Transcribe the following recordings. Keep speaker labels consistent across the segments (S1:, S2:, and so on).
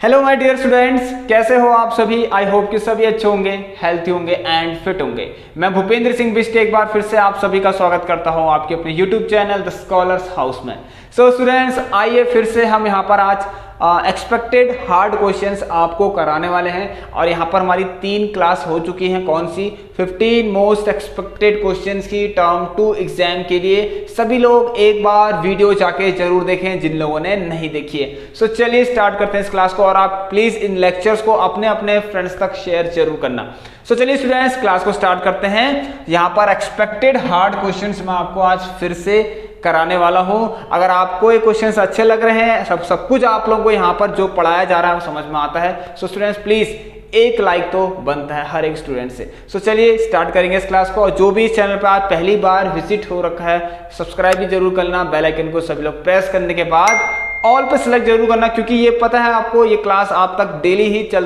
S1: Hello my dear students, कैसे हो आप सभी। आई होप कि सभी अच्छे होंगे, हेल्थी होंगे एंड फिट होंगे। मैं भूपेंद्र सिंह बिष्ट एक बार फिर से आप सभी का स्वागत करता हूं आपके अपने YouTube channel the scholars house में। सो स्टूडेंट्स, आइए फिर से हम यहां पर आज एक्सपेक्टेड हार्ड क्वेश्चंस आपको कराने वाले हैं। और यहाँ पर हमारी 3 क्लास हो चुकी हैं। कौन सी? 15 मोस्ट एक्सपेक्टेड क्वेश्चंस की टर्म 2 एग्जाम के लिए। सभी लोग एक बार वीडियो जाके जरूर देखें जिन लोगों ने नहीं देखी है। सो चलिए स्टार्ट करते हैं इस क्लास को, और आप प्लीज इन लेक्चर्स को अपने अपने फ्रेंड्स तक शेयर जरूर करना। सो चलिए स्टूडेंट्स, क्लास को स्टार्ट करते हैं। यहाँ पर एक्सपेक्टेड हार्ड क्वेश्चंस मैं आपको आज फिर से कराने वाला हूं। अगर आपको ये क्वेश्चंस अच्छे लग रहे हैं, सब कुछ आप लोगों को यहाँ पर जो पढ़ाया जा रहा है वो समझ में आता है, सो स्टूडेंट्स प्लीज एक लाइक तो बनता है हर एक स्टूडेंट से। सो चलिए स्टार्ट करेंगे इस क्लास को। और जो भी इस चैनल पर आज पहली बार विजिट हो रखा है, सब्सक्राइब भी जरूर करना। बेल आइकन को सभी लोग प्रेस करने के बाद ऑल पे सिलेक्ट जरूर करना, क्योंकि ये पता है आपको ये क्लास आप तक डेली ही चल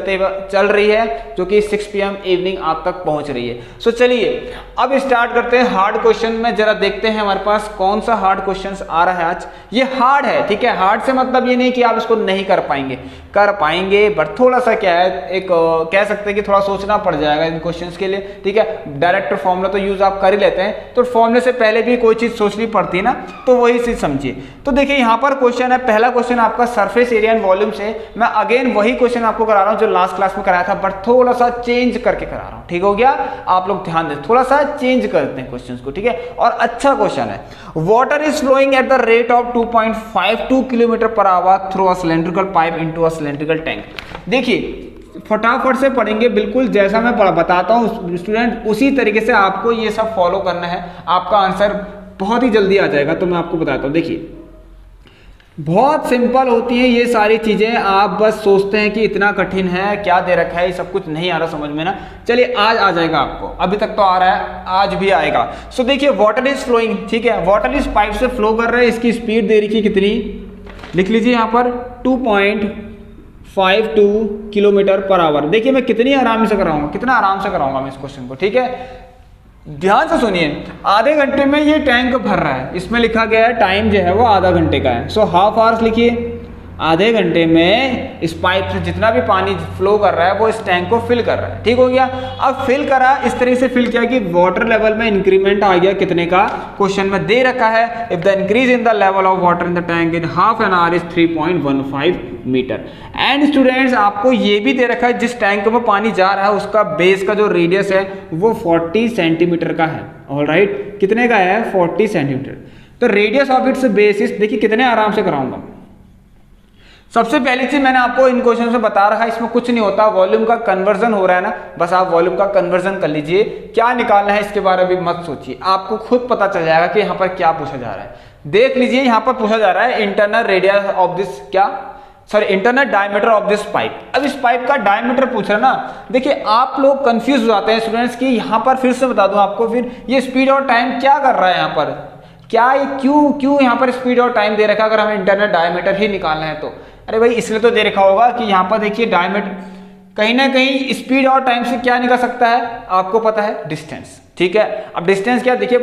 S1: रही है, जो कि 6 PM इवनिंग आप तक पहुंच रही है। सो चलिए अब स्टार्ट करते हैं हार्ड क्वेश्चन में। जरा देखते हैं हमारे पास कौन सा हार्ड क्वेश्चन आ रहा है आज। ये हार्ड है, ठीक है। हार्ड से मतलब ये नहीं कि आप इसको नहीं कर पाएंगे, कर पाएंगे, बट थोड़ा सा क्या है, एक कह सकते हैं कि थोड़ा सोचना पड़ जाएगा इन क्वेश्चंस के लिए, ठीक है। डायरेक्ट फॉर्मूला तो यूज आप कर ही लेते हैं, तो फॉर्मूले से पहले भी कोई चीज सोचनी पड़ती है ना, तो वही चीज समझिए। तो देखिए यहाँ पर क्वेश्चन है, पहला क्वेश्चन आपका सरफेस एरिया एंड वॉल्यूम से। मैं अगेन वही क्वेश्चन आपको करा रहा हूं जो लास्ट क्लास में कराया था, बट थोड़ा सा चेंज करके करा रहा हूं, ठीक हो गया। आप लोग ध्यान दें, थोड़ा सा चेंज करते हैं क्वेश्चंस को, ठीक है। और अच्छा क्वेश्चन है। Water is flowing at the rate of 2.52 kilometre per hour through a cylindrical pipe into a cylindrical tank. देखिए फटाफट से पढ़ेंगे, बिल्कुल जैसा मैं बताता हूं स्टूडेंट उसी तरीके से आपको ये सब फॉलो करना है। आपका आंसर बहुत ही जल्दी आ जाएगा। तो मैं आपको बताता हूं, देखिए बहुत सिंपल होती हैं ये सारी चीजें। आप बस सोचते हैं कि इतना कठिन है, क्या दे रखा है, ये सब कुछ नहीं आ रहा समझ में ना। चलिए आज आ जाएगा आपको, अभी तक तो आ रहा है, आज भी आएगा। सो देखिए वाटर इज फ्लोइंग, ठीक है। वाटर इज पाइप से फ्लो कर रहा है, इसकी स्पीड दे रखी है कितनी, लिख लीजिए यहाँ पर 2.52 किलोमीटर पर आवर। देखिए मैं कितनी आराम से कराऊंगा, कितना आराम से कराऊंगा मैं इस क्वेश्चन को, ठीक है। ध्यान से सुनिए, आधे घंटे में ये टैंक भर रहा है। इसमें लिखा गया है टाइम जो है वो आधा घंटे का है। सो हाफ आवर्स लिखिए। आधे घंटे में इस पाइप से जितना भी पानी फ्लो कर रहा है वो इस टैंक को फिल कर रहा है, ठीक हो गया। अब फिल करा, इस तरह से फिल किया कि वाटर लेवल में इंक्रीमेंट आ गया कितने का, क्वेश्चन में दे रखा है if the increase in the level of water in the tank in half an hour is 3.15 metre. And students आपको ये भी दे रखा है जिस टैंक में पानी जा रहा है उसका बेस का जो रेडियस है वो 40 सेंटीमीटर का है। ऑलराइट, कितने का है? 40 सेंटीमीटर। तो रेडियस ऑफ इट्स बेसिस देखिए कितने आराम से कराऊंगा। सबसे पहली चीज मैंने आपको इन क्वेश्चन में बता रखा है, इसमें कुछ नहीं होता, वॉल्यूम का कन्वर्जन हो रहा है ना, बस आप वॉल्यूम का कन्वर्जन कर लीजिए। क्या निकालना है इसके बारे में मत सोचिए, आपको खुद पता चल जाएगा कि यहाँ पर क्या पूछा जा रहा है। देख लीजिए यहाँ पर पूछा जा रहा है इंटरनल रेडियस ऑफ दिस, क्या sorry internal diameter of this pipe. अब इस पाइप का डायमीटर पूछ रहा है ना। देखिए आप लोग कंफ्यूज हो जाते हैं स्टूडेंट्स की, यहाँ पर फिर से बता दूं आपको, फिर ये स्पीड और टाइम क्या कर रहा है यहाँ पर, क्या ये क्यों यहाँ पर स्पीड और टाइम दे रखा है अगर हमें इंटरनल डायमीटर ही निकालना है तो। अरे भाई इसलिए तो दे रखा होगा कि यहाँ पर देखिए डायमीटर, कहीं ना कहीं स्पीड और टाइम से क्या निकल सकता है आपको पता है, डिस्टेंस, ठीक है। अब डिस्टेंस क्या, देखिए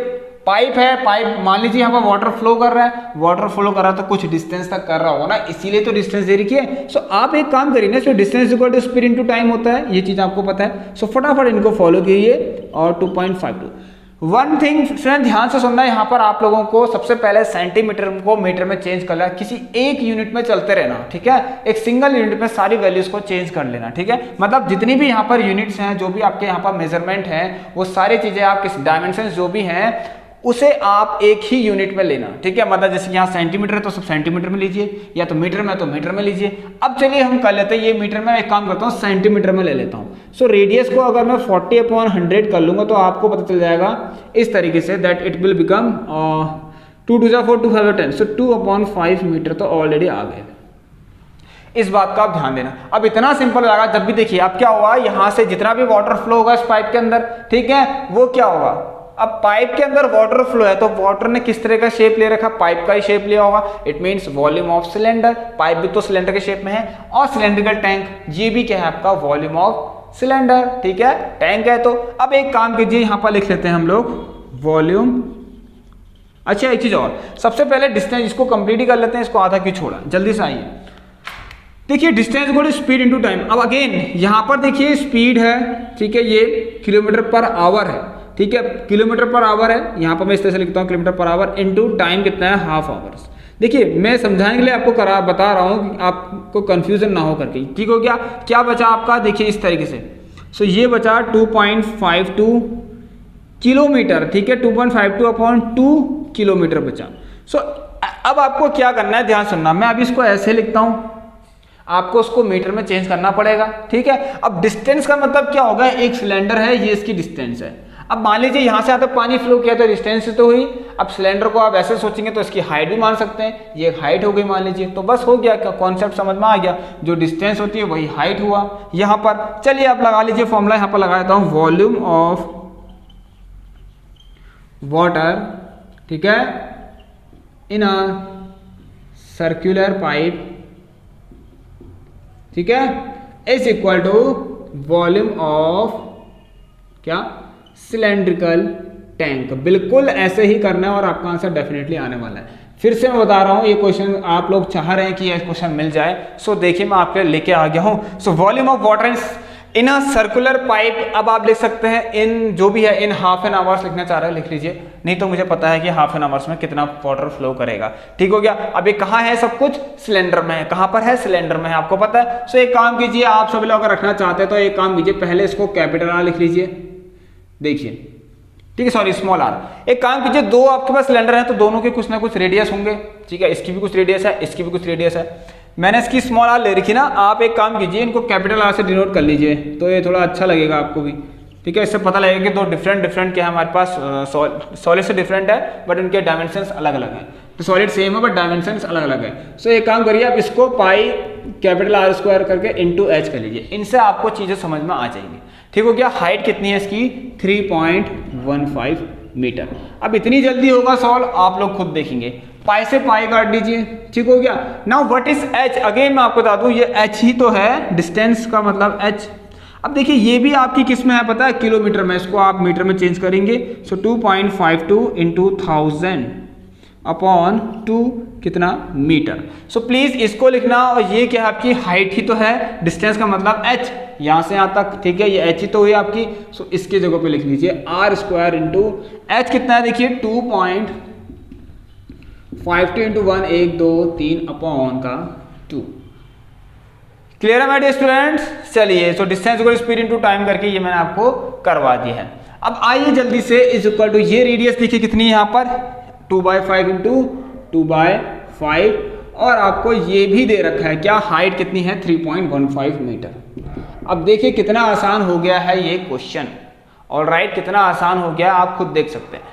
S1: पाइप है, पाइप मान लीजिए यहाँ पर वाटर फ्लो कर रहा है, वाटर फ्लो कर रहा है तो कुछ डिस्टेंस तक कर रहा होगा ना, इसीलिए तो डिस्टेंस दे रखी है। सो आप एक काम करिए ना, so distance equal to speed into time होता है, ये चीज आपको पता है। सो फटाफट इनको फॉलो कीजिए। और 2.52 वन थिंग फ्रेंड ध्यान से सुनना है, यहाँ पर आप लोगों को सबसे पहले सेंटीमीटर को मीटर में चेंज करना है, किसी एक यूनिट में चलते रहना, ठीक है। एक सिंगल यूनिट में सारी वैल्यूज को चेंज कर लेना, ठीक है। मतलब जितनी भी यहाँ पर यूनिट्स हैं, जो भी आपके यहाँ पर मेजरमेंट हैं, वो सारी चीजें आप किस डायमेंशन जो भी हैं उसे आप एक ही यूनिट में लेना, ठीक है। मतलब जैसे यहाँ सेंटीमीटर है तो सब सेंटीमीटर में लीजिए, या तो मीटर में तो मीटर में लीजिए। अब चलिए हम कर लेते हैं ये मीटर में, एक काम करता हूँ सेंटीमीटर में ले लेता हूँ। सो रेडियस को अगर मैं 40/100 कर लूंगा तो आपको पता चल जाएगा इस तरीके से, that it will become 2 2 4 2 5 10। So 2/5 metre तो ऑलरेडी आ गए। इस बात का आप ध्यान देना। अब इतना सिंपल लगा, जब भी देखिए अब क्या हुआ, यहाँ से जितना भी वाटर फ्लो होगा इस पाइप के अंदर, ठीक है, वो क्या होगा, अब पाइप के अंदर वाटर फ्लो है तो वाटर ने किस तरह का शेप ले रखा, पाइप का ही शेप लिया होगा। It means volume of cylinder, pipe भी तो सिलेंडर के शेप में है। और सिलेंड्रिकल टैंक, ये भी क्या है आपका, वॉल्यूम ऑफ सिलेंडर, ठीक है, टैंक है। तो अब एक काम कीजिए, यहाँ पर लिख लेते हैं हम लोग वॉल्यूम। अच्छा एक चीज और, सबसे पहले डिस्टेंस, इसको कंप्लीट ही कर लेते हैं, इसको आधा क्यों छोड़ा, जल्दी से आइए। देखिए distance equal to speed into time. अब अगेन यहाँ पर देखिए स्पीड है, ठीक है, ये किलोमीटर पर आवर है, ठीक है, किलोमीटर पर आवर है, यहाँ पर मैं इस तरह से लिखता हूँ kilometre per our into time कितना है, हाफ आवर्स। देखिए मैं समझाने के लिए आपको बता रहा हूँ कि आपको कंफ्यूजन ना हो करके, ठीक हो गया। क्या बचा आपका, देखिए इस तरीके से, सो ये बचा 2.52 किलोमीटर, ठीक है, 2.52 अपॉन 2 किलोमीटर बचा। सो अब आपको क्या करना है, ध्यान सुनना, मैं अभी इसको ऐसे लिखता हूँ, आपको उसको मीटर में चेंज करना पड़ेगा, ठीक है। अब डिस्टेंस का मतलब क्या होगा, एक सिलेंडर है, ये इसकी डिस्टेंस है। अब मान लीजिए यहाँ से आता पानी फ्लो किया तो डिस्टेंस तो हुई, अब सिलेंडर को आप ऐसे सोचेंगे तो इसकी हाइट भी मान सकते हैं, ये हाइट हो गई मान लीजिए, तो बस हो गया, कॉन्सेप्ट समझ में आ गया, जो डिस्टेंस होती है वही हाइट हुआ यहाँ पर। चलिए आप लगा लीजिए फॉर्मूला, यहाँ पर लगा देता हूँ, वॉल्यूम ऑफ वाटर, ठीक है, इन अ सर्कुलर पाइप, ठीक है, is equal to volume of क्या, सिलेंड्रिकल टैंक। बिल्कुल ऐसे ही करना है और आपका आंसर डेफिनेटली आने वाला है। फिर से मैं बता रहा हूं, ये क्वेश्चन आप लोग चाह रहे हैं कि ये क्वेश्चन मिल जाए, सो देखिए मैं आपके लेके आ गया हूं। So volume of water in a circular pipe, अब आप लिख सकते हैं इन, जो भी है इन हाफ एन आवर्स लिखना चाह रहे हैं लिख लीजिए, नहीं तो मुझे पता है कि हाफ एन आवर्स में कितना वाटर फ्लो करेगा, ठीक हो गया। अब ये कहाँ है, सब कुछ सिलेंडर में है, कहाँ पर है, सिलेंडर में है, आपको पता है। सो एक काम कीजिए, आप सभी लोग अगर रखना चाहते हैं तो एक काम कीजिए, पहले इसको कैपिटल आर लिख लीजिए, देखिए, ठीक है, सॉरी स्मॉल आर। एक काम कीजिए, दो आपके पास सिलेंडर है तो दोनों के कुछ ना कुछ रेडियस होंगे, ठीक है, इसकी भी कुछ रेडियस है, इसकी भी कुछ रेडियस है, मैंने इसकी स्मॉल आर ले रखी ना। आप एक काम कीजिए, इनको कैपिटल आर से डिनोट कर लीजिए, तो ये थोड़ा अच्छा लगेगा आपको भी, ठीक है, इससे पता लगेगा कि दो डिफरेंट क्या है हमारे पास, सॉलिड से डिफरेंट है बट इनके डायमेंशंस अलग अलग हैं, तो सॉलिड सेम है बट डायमेंशंस अलग अलग है। सो एक काम करिए, आप इसको पाई कैपिटल आर स्क्वायर करके इंटू एच कर लीजिए, इनसे आपको चीज़ें समझ में आ जाएंगी, ठीक हो गया। हाइट कितनी है इसकी, 3.15 मीटर। अब इतनी जल्दी होगा सॉल्व, आप लोग खुद देखेंगे, पाई से पाई काट दीजिए, ठीक हो गया। Now what is H, again मैं आपको बता दूं, ये एच ही तो है, डिस्टेंस का मतलब एच। अब देखिए ये भी आपकी किस में है पता है, किलोमीटर में, इसको आप मीटर में चेंज करेंगे। सो 2.52 इंटू 1000 अपॉन 2 कितना मीटर। सो प्लीज इसको लिखना, और ये क्या आपकी हाइट ही तो है, डिस्टेंस का मतलब एच, यहां से यहां तक, ठीक है, ये एच ही तो हुई आपकी। सो इसकी जगह पे लिख लीजिए आर स्क्वायर इंटू एच कितना है, देखिए 2.52 इंटू 1 1 2 3 अपॉन का 2। क्लियर है मेरे स्टूडेंट्स। चलिए, सो distance equal speed into time करके ये मैंने आपको करवा दिया है। अब आइए जल्दी से, इज इक्वल टू ये रेडियस देखिए कितनी है यहाँ पर, 2/5 इंटू 2/5, और आपको ये भी दे रखा है क्या, हाइट कितनी है, 3.15 मीटर। अब देखिए कितना आसान हो गया है ये क्वेश्चन, ऑलराइट, कितना आसान हो गया आप खुद देख सकते हैं।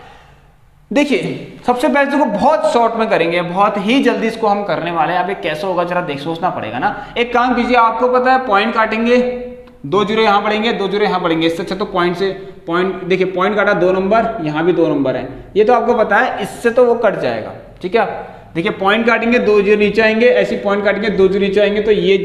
S1: देखिए सबसे पहले इसको बहुत शॉर्ट में करेंगे, बहुत ही जल्दी इसको हम करने वाले हैं। अब ये कैसे होगा जरा सोचना पड़ेगा ना। एक काम कीजिए, आपको पता है पॉइंट काटेंगे, 2 जीरो यहाँ पड़ेंगे, 2 जीरो यहाँ पड़ेंगे, इससे अच्छा तो पॉइंट से पॉइंट, देखिए पॉइंट काटा 2 नंबर, यहाँ भी 2 नंबर है, ये तो आपको पता है, इससे तो वो कट जाएगा, ठीक है। देखिए पॉइंट काटेंगे, 2 जीरो नीचे आएंगे, ऐसी पॉइंट काटेंगे, 2 जीरो नीचे आएंगे, तो ये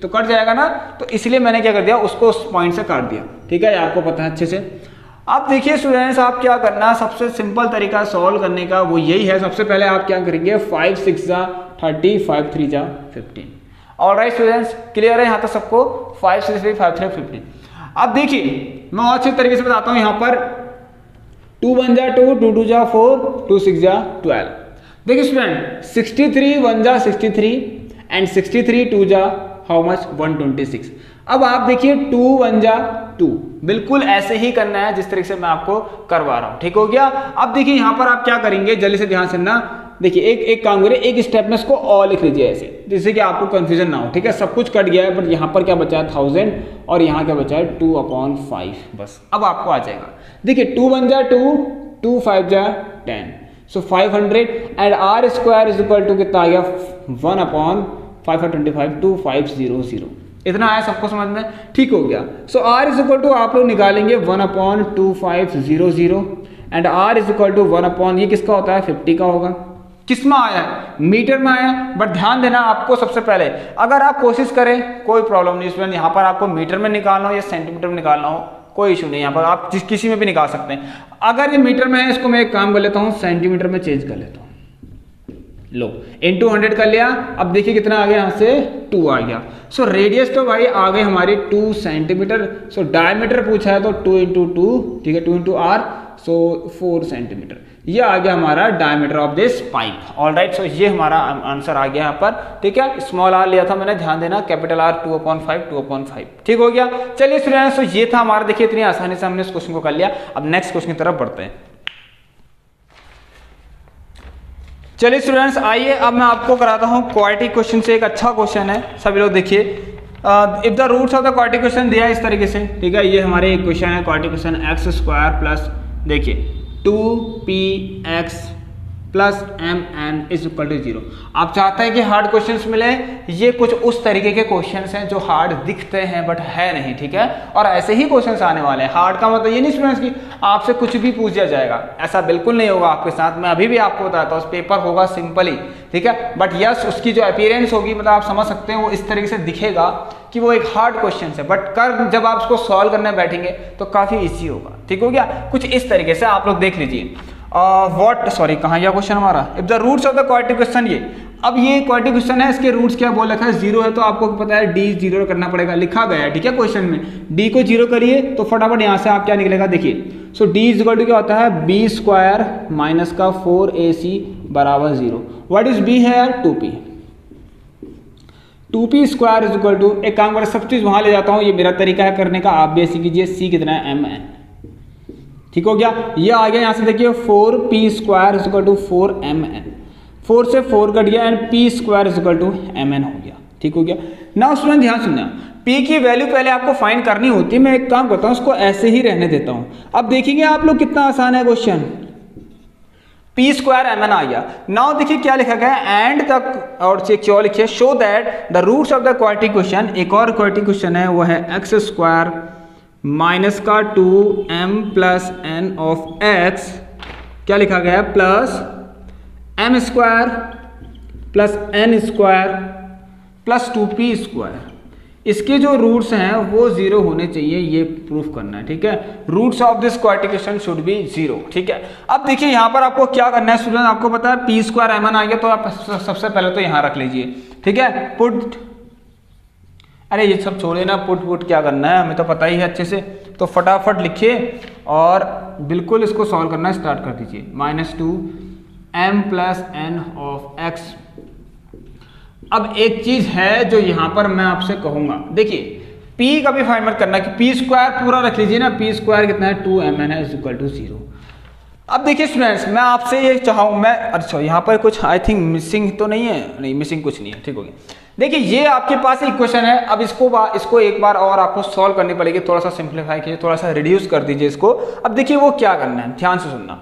S1: तो कट जाएगा ना, तो इसलिए मैंने क्या कर दिया, उसको उस पॉइंट से काट दिया, ठीक है, आपको पता है अच्छे से। अब देखिए स्टूडेंट्स, आप क्या करना, सबसे सिंपल तरीका सॉल्व करने का वो यही है। सबसे पहले आप क्या करेंगे, 5 6 जा 30, 5 3 जा 15। ऑलराइट स्टूडेंट्स, क्लियर है यहाँ तक सबको, 5 6 3 5 3 15। अब देखिए मैं और अच्छे तरीके से बताता हूँ, यहाँ पर 2 1 जा 2, 2 2 जा 4, 2 6 जा 12। देखिए स्टूडेंट, 63 1 जा 63 एंड 63 2 जा हाउ मच, 126। अब आप देखिए 2 1 जा 2, बिल्कुल ऐसे ही करना है जिस तरीके से मैं आपको करवा रहा हूं, ठीक हो गया। अब देखिए यहाँ पर आप क्या करेंगे, जल्दी से ध्यान से ना, देखिए एक काम करिए, एक स्टेप में इसको और लिख लीजिए ऐसे, जिससे कि आपको कंफ्यूजन ना हो, ठीक है। सब कुछ कट गया है, बट यहाँ पर क्या बचा है 1000, और यहाँ क्या बचा है 2/5, बस अब आपको आ जाएगा। देखिए 2 1 जा 2, 2 5 जा 10, so 500 and r square is equal to कितना आ गया, 1/525, 2500। इतना आया सबको समझ में, ठीक हो गया। So r is equal to आप लोग निकालेंगे 1/2500 and r is equal to 1 ये किसका होता है, 50 का होगा। किस में आया, मीटर में आया, बट ध्यान देना आपको सबसे पहले, अगर आप कोशिश करें कोई प्रॉब्लम नहीं इसमें, यहाँ पर आपको मीटर में निकालना हो या सेंटीमीटर में निकालना हो कोई इशू नहीं, यहाँ पर आप किसी में भी निकाल सकते हैं। अगर ये मीटर में है, इसको मैं एक काम कर लेता हूँ, सेंटीमीटर में चेंज कर लेता हूँ, लो इंटू 100 कर लिया। अब देखिए कितना आ गया, यहाँ से 2 आ गया। सो रेडियस तो भाई आ गई हमारी 2 सेंटीमीटर। सो डायमीटर पूछा है तो 2 इंटू 2, ठीक है, 2 इंटू आर, सो 4 सेंटीमीटर। ये आ गया हमारा diameter of this pipe. All right, so ये हमारा आंसर आ गया यहाँ पर, ठीक है। स्मॉल आर लिया था मैंने, ध्यान देना, कैपिटल आर 2/5, 2/5, ठीक हो गया। चलिए स्टूडेंट्स, तो ये था हमारा, देखिए इतनी आसानी से हमने इस क्वेश्चन को कर लिया। अब नेक्स्ट क्वेश्चन की तरफ बढ़ते हैं। चलिए स्टूडेंट्स, आइए अब मैं आपको कराता हूँ क्वाड्रेटिक क्वेश्चन से। एक अच्छा क्वेश्चन है, सभी लोग देखिए। If the roots of the quadratic question दिया है इस तरीके से, ठीक है। ये हमारे एक क्वेश्चन है क्वाड्रेटिक क्वेश्चन, x² प्लस देखिए 2px plus mn is equal to 0। आप चाहते हैं कि हार्ड क्वेश्चंस मिले, ये कुछ उस तरीके के क्वेश्चंस हैं जो हार्ड दिखते हैं बट है नहीं, ठीक है। और ऐसे ही क्वेश्चंस आने वाले हैं। हार्ड का मतलब ये नहीं स्टूडेंट्स कि आपसे कुछ भी पूछ दिया जाएगा, ऐसा बिल्कुल नहीं होगा आपके साथ। मैं अभी भी आपको बताता हूँ, पेपर होगा सिंपल ही, ठीक है। बट यस, उसकी जो अपीयरेंस होगी, मतलब आप समझ सकते हैं, वो इस तरीके से दिखेगा कि वो एक हार्ड क्वेश्चन है, बट कर जब आप उसको सॉल्व करने बैठेंगे तो काफी इजी होगा, ठीक हो गया। कुछ इस तरीके से आप लोग देख लीजिए। कहाँ गया क्वेश्चन हमारा, if the roots of the quadratic question. ये अब ये क्वाड्रेटिक क्वेश्चन है, इसके रूट्स क्या बोल रखा है, 0 है, तो आपको पता है d 0 करना पड़ेगा, लिखा गया है, ठीक है। क्वेश्चन में d को 0 करिए तो फटाफट यहाँ से आप क्या निकलेगा, देखिए। सो d इज इक्वल टू क्या होता है, b² माइनस का 4ac बराबर 0। व्हाट इज b है यार, 2p। 2p square is equal to, एक काम करें, सब चीज वहां ले जाता हूँ, ये मेरा तरीका है करने का, आप भी ऐसे कीजिए। c कितना है, mn, ठीक हो गया। ये आ गया यहाँ से, देखिए 4p square is equal to 4mn, 4 से 4 कट गया, and p square is equal to mn हो गया, ठीक हो गया। नाउ स्टूडेंट ध्यान सुनना, p की वैल्यू पहले आपको फाइंड करनी होती है। मैं एक काम करता हूँ, उसको ऐसे ही रहने देता हूँ। अब देखेंगे आप लोग कितना आसान है क्वेश्चन, p स्क्वायर mn आ गया। नाउ देखिए क्या लिखा गया है, एंड तक, और क्यों लिखिए, show that the roots of the quadratic question. एक और क्वाड्रेटिक क्वेश्चन है, वो है x² माइनस का 2m plus n of x, क्या लिखा गया है, plus m² plus n² plus 2p square. इसके जो रूट्स हैं वो 0 होने चाहिए, ये प्रूफ करना है, ठीक है। Roots of this quadratic question should be 0, ठीक है। अब देखिए यहाँ पर आपको क्या करना है स्टूडेंट, आपको पता है p² mn आ गया, तो आप सबसे पहले तो यहाँ रख लीजिए, ठीक है। पुट, अरे ये सब छोड़िए ना, पुट क्या करना है, हमें तो पता ही है अच्छे से। तो फटाफट लिखिए और बिल्कुल इसको सॉल्व करना स्टार्ट कर दीजिए। -2m plus n of x। अब एक चीज है जो यहाँ पर मैं आपसे कहूंगा, देखिए p का भी फाइंड मत करना कि p स्क्वायर पूरा रख लीजिए ना, p स्क्वायर कितना है, 2mn है, इज इक्वल टू 0। अब देखिए स्टूडेंट्स, मैं आपसे ये चाहूँ, मैं अच्छा यहाँ पर कुछ आई थिंक मिसिंग तो नहीं है, नहीं मिसिंग कुछ नहीं है, ठीक हो गया। देखिए ये आपके पास इक्वेशन है, अब इसको एक बार और आपको सॉल्व करनी पड़ेगी, थोड़ा सा सिंप्लीफाई कीजिए, थोड़ा सा रिड्यूस कर दीजिए इसको। अब देखिए वो क्या करना है, ध्यान से सुनना।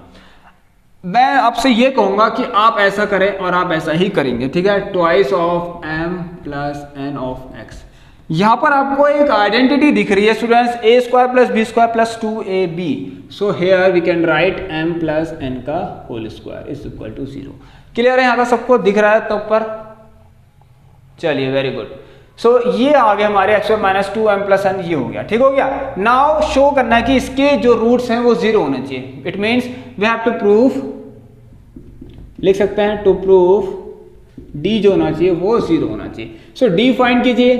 S1: मैं आपसे ये कहूंगा कि आप ऐसा करें और आप ऐसा ही करेंगे, ठीक है। Twice of m plus n of x। यहाँ पर आपको एक आइडेंटिटी दिख रही है students, a² plus b² plus 2ab। So here we can write m plus n का whole square is equal to 0। Clear है, यहाँ का सबको दिख रहा है तो पर, चलिए वेरी गुड। सो ये आ गए हमारे x² minus 2m plus n, ये हो गया, ठीक हो गया। नाउ शो करना है कि इसके जो रूट्स हैं वो 0 होने चाहिए। It means we have to prove, लिख सकते हैं, टू प्रूव d जो होना चाहिए वो 0 होना चाहिए। सो d फाइंड कीजिए,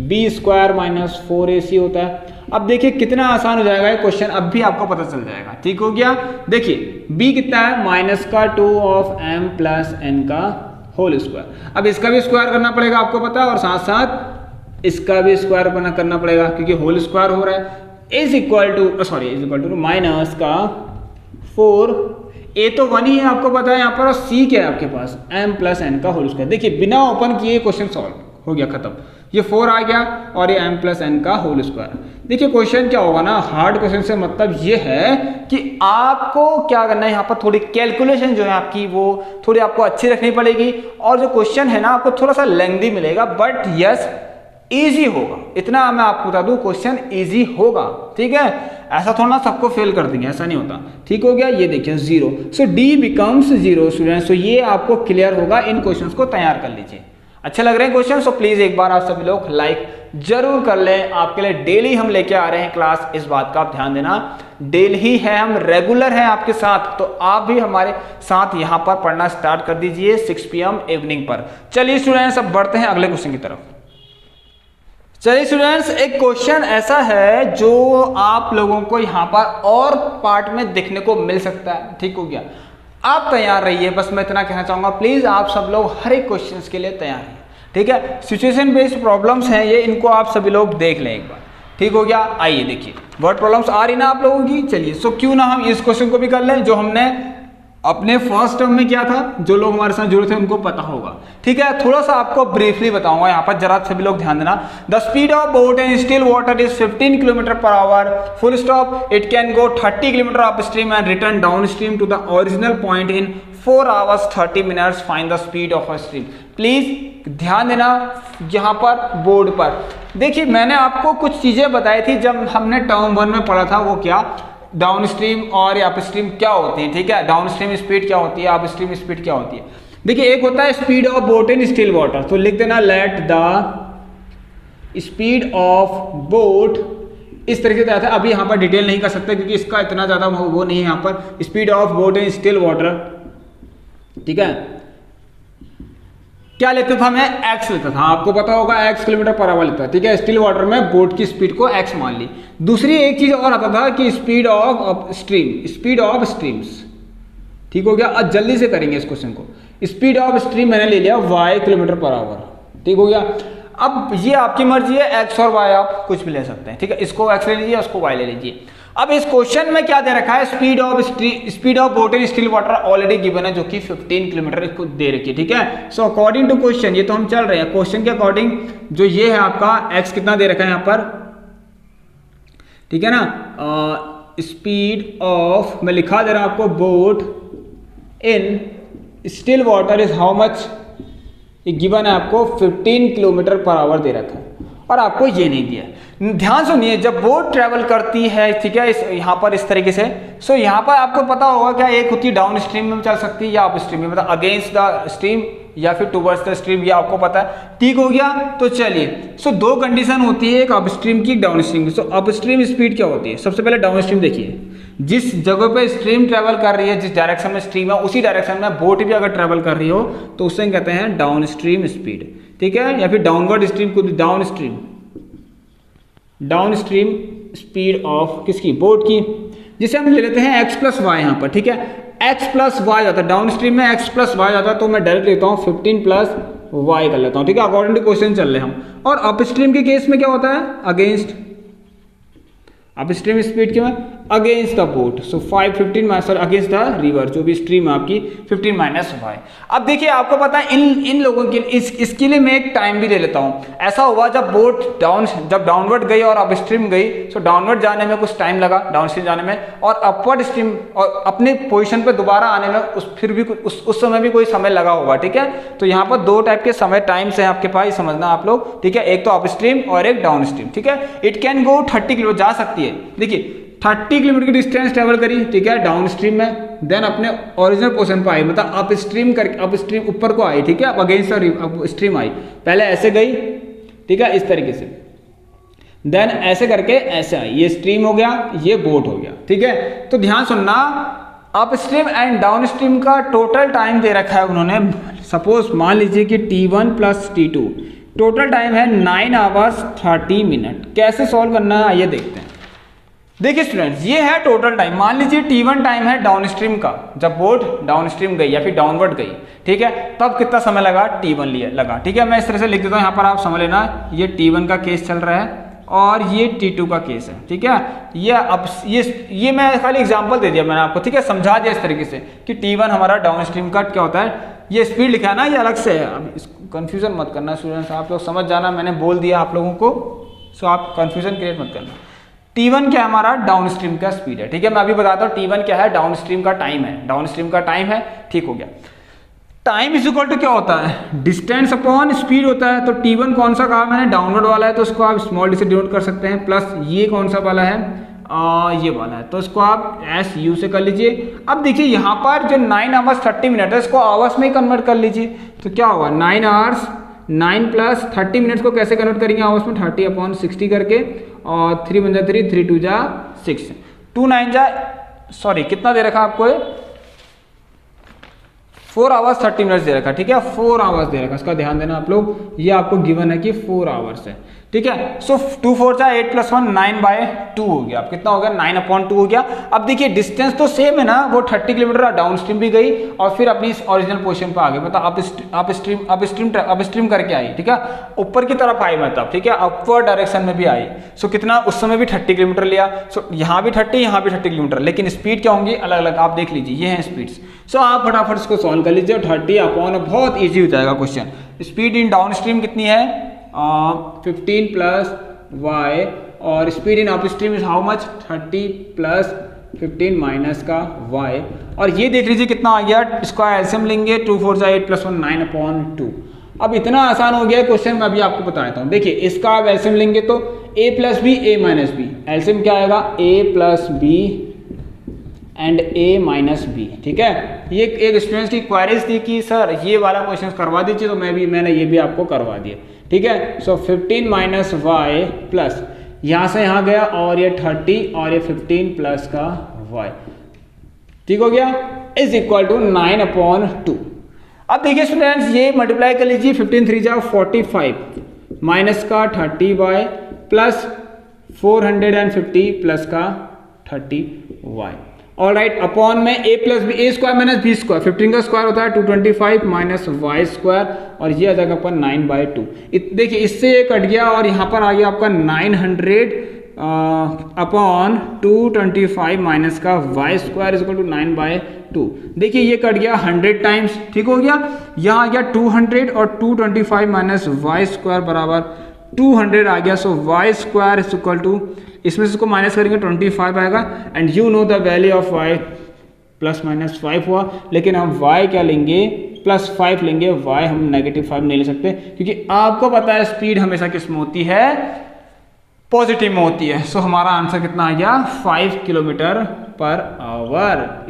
S1: b² माइनस 4ac होता है। अब देखिए कितना आसान हो जाएगा ये क्वेश्चन, अब भी आपको पता चल जाएगा, ठीक हो गया। देखिए b कितना है, माइनस का 2 ऑफ m प्लस n का होल स्क्वायर। अब इसका भी स्क्वायर करना पड़ेगा, आपको पता है, और साथ साथ इसका भी स्क्वायर करना पड़ेगा क्योंकि होल स्क्वायर हो रहा है। इज इक्वल टू माइनस का 4, a तो 1 ही है आपको पता है यहाँ पर, और c क्या है आपके पास, m प्लस n का होल स्क्वायर। देखिए बिना ओपन किए क्वेश्चन सॉल्व हो गया, खत्म। ये 4 आ गया और ये m प्लस n का होल स्क्वायर। देखिए क्वेश्चन क्या होगा ना, हार्ड क्वेश्चन से मतलब ये है कि आपको क्या करना है, यहाँ पर थोड़ी कैलकुलेशन जो है आपकी वो थोड़ी आपको अच्छी रखनी पड़ेगी, और जो क्वेश्चन है ना आपको थोड़ा सा लेंथी मिलेगा, बट यस इजी होगा। इतना मैं आपको बता दूं, क्वेश्चन इजी होगा, ठीक है। ऐसा थोड़ा ना सबको फेल कर देंगे, ऐसा नहीं होता, ठीक हो गया। ये देखिए 0, सो d बिकम्स 0 स्टूडेंट्स। तो ये आपको क्लियर होगा, इन क्वेश्चंस को तैयार कर लीजिए। अच्छे लग रहे हैं क्वेश्चन, सो प्लीज एक बार आप सभी लोग लाइक जरूर कर लें। आपके लिए डेली हम लेके आ रहे हैं क्लास, इस बात का आप ध्यान देना। डेली है, हम रेगुलर हैं आपके साथ, तो आप भी हमारे साथ यहाँ पर पढ़ना स्टार्ट कर दीजिए 6 PM इवनिंग पर। चलिए स्टूडेंट्स अब बढ़ते हैं अगले क्वेश्चन की तरफ। चलिए स्टूडेंट्स, एक क्वेश्चन ऐसा है जो आप लोगों को यहाँ पर और पार्ट में देखने को मिल सकता है, ठीक हो गया। आप तैयार रहिए, बस मैं इतना कहना चाहूंगा, प्लीज आप सब लोग हर एक क्वेश्चन के लिए तैयार रहिए, ठीक है। सिचुएशन बेस्ड प्रॉब्लम्स हैं ये, इनको आप सभी लोग देख लें एक बार, ठीक हो गया। आइए देखिए वर्ड प्रॉब्लम्स आ रही ना आप लोगों की। चलिए सो क्यों ना हम इस क्वेश्चन को भी कर लें जो हमने अपने फर्स्ट टर्म में क्या था, जो लोग हमारे साथ जुड़े थे उनको पता होगा, ठीक है। थोड़ा सा आपको ब्रीफली बताऊंगा यहाँ पर, जरा सभी लोग ध्यान देना। The speed of boat in still water is 15 km/h, full stop, it can go 30 km upstream and return downstream to the original point in 4 hours 30 minutes, find the speed of a stream. Please ध्यान देना यहाँ पर board पर। देखिए मैंने आपको कुछ चीजें बताई थी जब हमने टर्म 1 में पढ़ा था, वो क्या, डाउन स्ट्रीम और अप स्ट्रीम क्या होती है, ठीक है। डाउन स्ट्रीम स्पीड क्या होती है, अप स्ट्रीम स्पीड क्या होती है। देखिए एक होता है speed of boat in still water, तो लिख देना let the speed of boat, इस तरीके से आता है। अभी यहाँ पर डिटेल नहीं कर सकते क्योंकि इसका इतना ज्यादा वो नहीं है यहाँ पर। Speed of boat in still water, ठीक है, क्या लेता था मैं, एक्स लेता था, आपको पता होगा x km/h लेता है, ठीक है। स्टिल वाटर में बोट की स्पीड को x मान ली। दूसरी एक चीज और आता था कि speed of stream, speed of streams, ठीक हो गया। अब जल्दी से करेंगे इस क्वेश्चन को। स्पीड ऑफ स्ट्रीम मैंने ले लिया y km/h, ठीक हो गया। अब ये आपकी मर्जी है, x और y आप कुछ भी ले सकते हैं, ठीक है। इसको x ले लीजिए, उसको y ले लीजिए। अब इस क्वेश्चन में क्या दे रखा है, speed of boat in still water already given है जो कि 15 किलोमीटर इसको दे रखी है, ठीक है। सो अकॉर्डिंग टू क्वेश्चन, ये तो हम चल रहे हैं क्वेश्चन के अकॉर्डिंग, जो ये है आपका x कितना दे रखा है यहाँ पर, ठीक है ना। स्पीड ऑफ, मैं लिखा दे रहा हूं आपको, boat in still water is how much, ये गिवन है आपको 15 km/h दे रखा है, और आपको ये नहीं दिया। ध्यान सुनिए, जब बोट ट्रेवल करती है, ठीक है, इस यहाँ पर इस तरीके से, सो यहाँ पर आपको पता होगा क्या, एक होती है डाउन स्ट्रीम में चल सकती है या अप स्ट्रीम में, मतलब अगेंस्ट द स्ट्रीम या फिर टुवर्ड्स द स्ट्रीम, ये आपको पता है, ठीक हो गया। तो चलिए, सो दो कंडीशन होती है, एक अप स्ट्रीम की, एक डाउन स्ट्रीम की। सो अप स्ट्रीम स्पीड क्या होती है, सबसे पहले डाउन स्ट्रीम देखिए, जिस जगह पे स्ट्रीम ट्रेवल कर रही है, जिस डायरेक्शन में स्ट्रीम है उसी डायरेक्शन में बोट भी अगर ट्रेवल कर रही हो तो उसे कहते हैं डाउन स्ट्रीम स्पीड, ठीक है, या फिर डाउनवर्ड स्ट्रीम को डाउन स्ट्रीम स्पीड ऑफ किसकी, बोट की, जिसे हम ले लेते हैं x + y यहाँ पर, ठीक है। x + y जाता है डाउन स्ट्रीम में, x + y जाता है, तो मैं डायरेक्ट लेता हूँ 15 + y कर लेता हूँ, ठीक है। अकॉर्डिंग टू क्वेश्चन चल रहे हम। और अप स्ट्रीम के केस में क्या होता है, अगेंस्ट, अप स्ट्रीम स्पीड के में against the boat, so 15 against the river, जो भी स्ट्रीम है आपकी 15 - y। अब देखिए आपको पता है इन लोगों के इसके लिए मैं एक टाइम भी ले लेता हूँ। ऐसा हुआ जब बोट जब डाउनवर्ड गई और अप स्ट्रीम गई, सो डाउनवर्ड जाने में कुछ टाइम लगा, डाउन स्ट्रीम जाने में, और अपवर्ड स्ट्रीम और अपने पोजिशन पर दोबारा आने में फिर भी उस समय भी कोई समय लगा होगा, ठीक है। तो यहाँ पर दो टाइप के समय टाइम्स हैं आपके पास, समझना आप लोग, ठीक है। एक तो अप स्ट्रीम और एक डाउन स्ट्रीम, ठीक है। इट कैन गो 30 किलो, जा सकती है, देखिए 30 किलोमीटर की डिस्टेंस ट्रेवल करी, ठीक है, डाउन स्ट्रीम में, देन अपने ओरिजिनल पोजीशन पर आई, मतलब अप स्ट्रीम करके, अप स्ट्रीम ऊपर को आई, ठीक है, अब अगेंस्ट अप स्ट्रीम आई, पहले ऐसे गई, ठीक है, इस तरीके से, देन ऐसे करके ऐसे आई, ये स्ट्रीम हो गया, ये बोट हो गया, ठीक है। तो ध्यान सुनना, up stream and down stream का टोटल टाइम दे रखा है उन्होंने, सपोज मान लीजिए कि T1 + T2, टोटल टाइम है 9 hours 30 minutes। कैसे सॉल्व करना है आइए देखते हैं। देखिए स्टूडेंट्स, ये है टोटल टाइम। मान लीजिए T1 टाइम है डाउन स्ट्रीम का, जब बोट डाउन स्ट्रीम गई या फिर डाउनवर्ड गई, ठीक है, तब कितना समय लगा, T1 लगा, ठीक है। मैं इस तरह से लिख देता हूँ, यहाँ पर आप समझ लेना, ये T1 का केस चल रहा है और ये T2 का केस है, ठीक है। ये मैं खाली एग्जांपल दे दिया मैंने आपको, ठीक है, समझा दिया इस तरीके से कि T1 हमारा डाउन स्ट्रीम का क्या होता है, ये स्पीड लिखा है ना, ये अलग से है। अब इसको कंफ्यूजन मत करना स्टूडेंट्स, आप लोग समझ जाना, मैंने बोल दिया आप लोगों को, सो आप कंफ्यूजन क्रिएट मत करना। T1 क्या है, हमारा डाउन स्ट्रीम का स्पीड है, ठीक है। मैं अभी बताता हूँ T1 क्या है, डाउन स्ट्रीम का टाइम है, डाउन स्ट्रीम का टाइम है, ठीक हो गया। टाइम इज इक्वल टू क्या होता है, डिस्टेंस अपॉन स्पीड होता है। तो T1 कौन सा कहा मैंने, डाउनवर्ड वाला है, तो उसको आप स्मॉल डी से डिनोट कर सकते हैं, प्लस ये कौन सा वाला है, ये वाला है, तो इसको आप SU से कर लीजिए। अब देखिए यहाँ पर जो 9 hours 30 minutes है, इसको आवर्स में ही कन्वर्ट कर लीजिए, तो क्या होगा 9 hours 9 + 30 minutes को कैसे कन्वर्ट करेंगे आवर्स में, 30/60 करके, और 3 × 3 3 × 2 = 6, 2 9 जा, सॉरी कितना दे रखा आपको, 4 आवर्स 30 मिनट्स दे रखा, ठीक है, 4 आवर्स दे रखा, इसका ध्यान देना आप लोग, ये आपको गिवन है कि 4 आवर्स है, ठीक है। सो 2 4 जा 8 + 1 9/2 हो गया, अब कितना हो गया 9/2 हो गया। अब देखिए डिस्टेंस तो सेम है ना, वो 30 किलोमीटर डाउन स्ट्रीम भी गई और फिर अपनी ओरिजिनल पोजीशन पर आ गई, मतलब अपस्ट्रीम करके आई, ठीक है, ऊपर की तरफ आई, मतलब ठीक है, अपवर्ड डायरेक्शन में भी आई। सो कितना, उस समय भी 30 किलोमीटर लिया, सो यहाँ भी 30, यहाँ भी 30 किलोमीटर, लेकिन स्पीड क्या होंगी अलग अलग, आप देख लीजिए ये है स्पीड्स। सो आप फटाफट इसको सॉल्व कर लीजिए, 30/, बहुत ईजी हो जाएगा question. Speed in down stream कितनी है, 15 + y, और speed in upstream is how much, 30 + 15 minus का y, और ये देख लीजिए कितना आ गया, इसका एलसीएम लेंगे, 2 4 जा 8 + 1 9/2। अब इतना आसान हो गया क्वेश्चन, मैं अभी आपको बता देता हूँ। देखिए इसका आप एलसीएम लेंगे तो a + b a - b, LCM क्या आएगा, a + b and a - b, ठीक है। ये एक स्टूडेंट्स की क्वारीज थी कि सर ये वाला क्वेश्चन करवा दीजिए, तो मैंने ये भी आपको करवा दिया, ठीक है। सो 15 - y प्लस यहाँ से यहाँ गया, और ये 30 और ये 15 प्लस का y, ठीक हो गया, इज इक्वल टू 9/2। अब देखिए स्टूडेंट्स ये मल्टीप्लाई कर लीजिए, 15 3 जा 45 माइनस का 30y प्लस 450 प्लस का 30y, ऑल राइट, अपॉन में a + b, a² - b², 15 का स्क्वायर होता है 225 माइनस y², और ये आ जाएगा आपका 9/2। देखिए इससे ये कट गया, और यहाँ पर आ गया आपका 900 अपॉन 225 माइनस का y² इज इक्वल टू 9/2। देखिए ये कट गया 100 टाइम्स, ठीक हो गया, यहाँ आ गया 200 और 225 माइनस y² बराबर 200 आ गया। सो y² इज इक्वल टू, इसमें से इसको माइनस करेंगे 25 आएगा, and you know the value of y +-5 हुआ, लेकिन हम y क्या लेंगे, +5 लेंगे, y हम -5 नहीं ले सकते, क्योंकि आपको पता है स्पीड हमेशा किस में होती है, पॉजिटिव में होती है। सो हमारा आंसर कितना आ गया, 5 km/h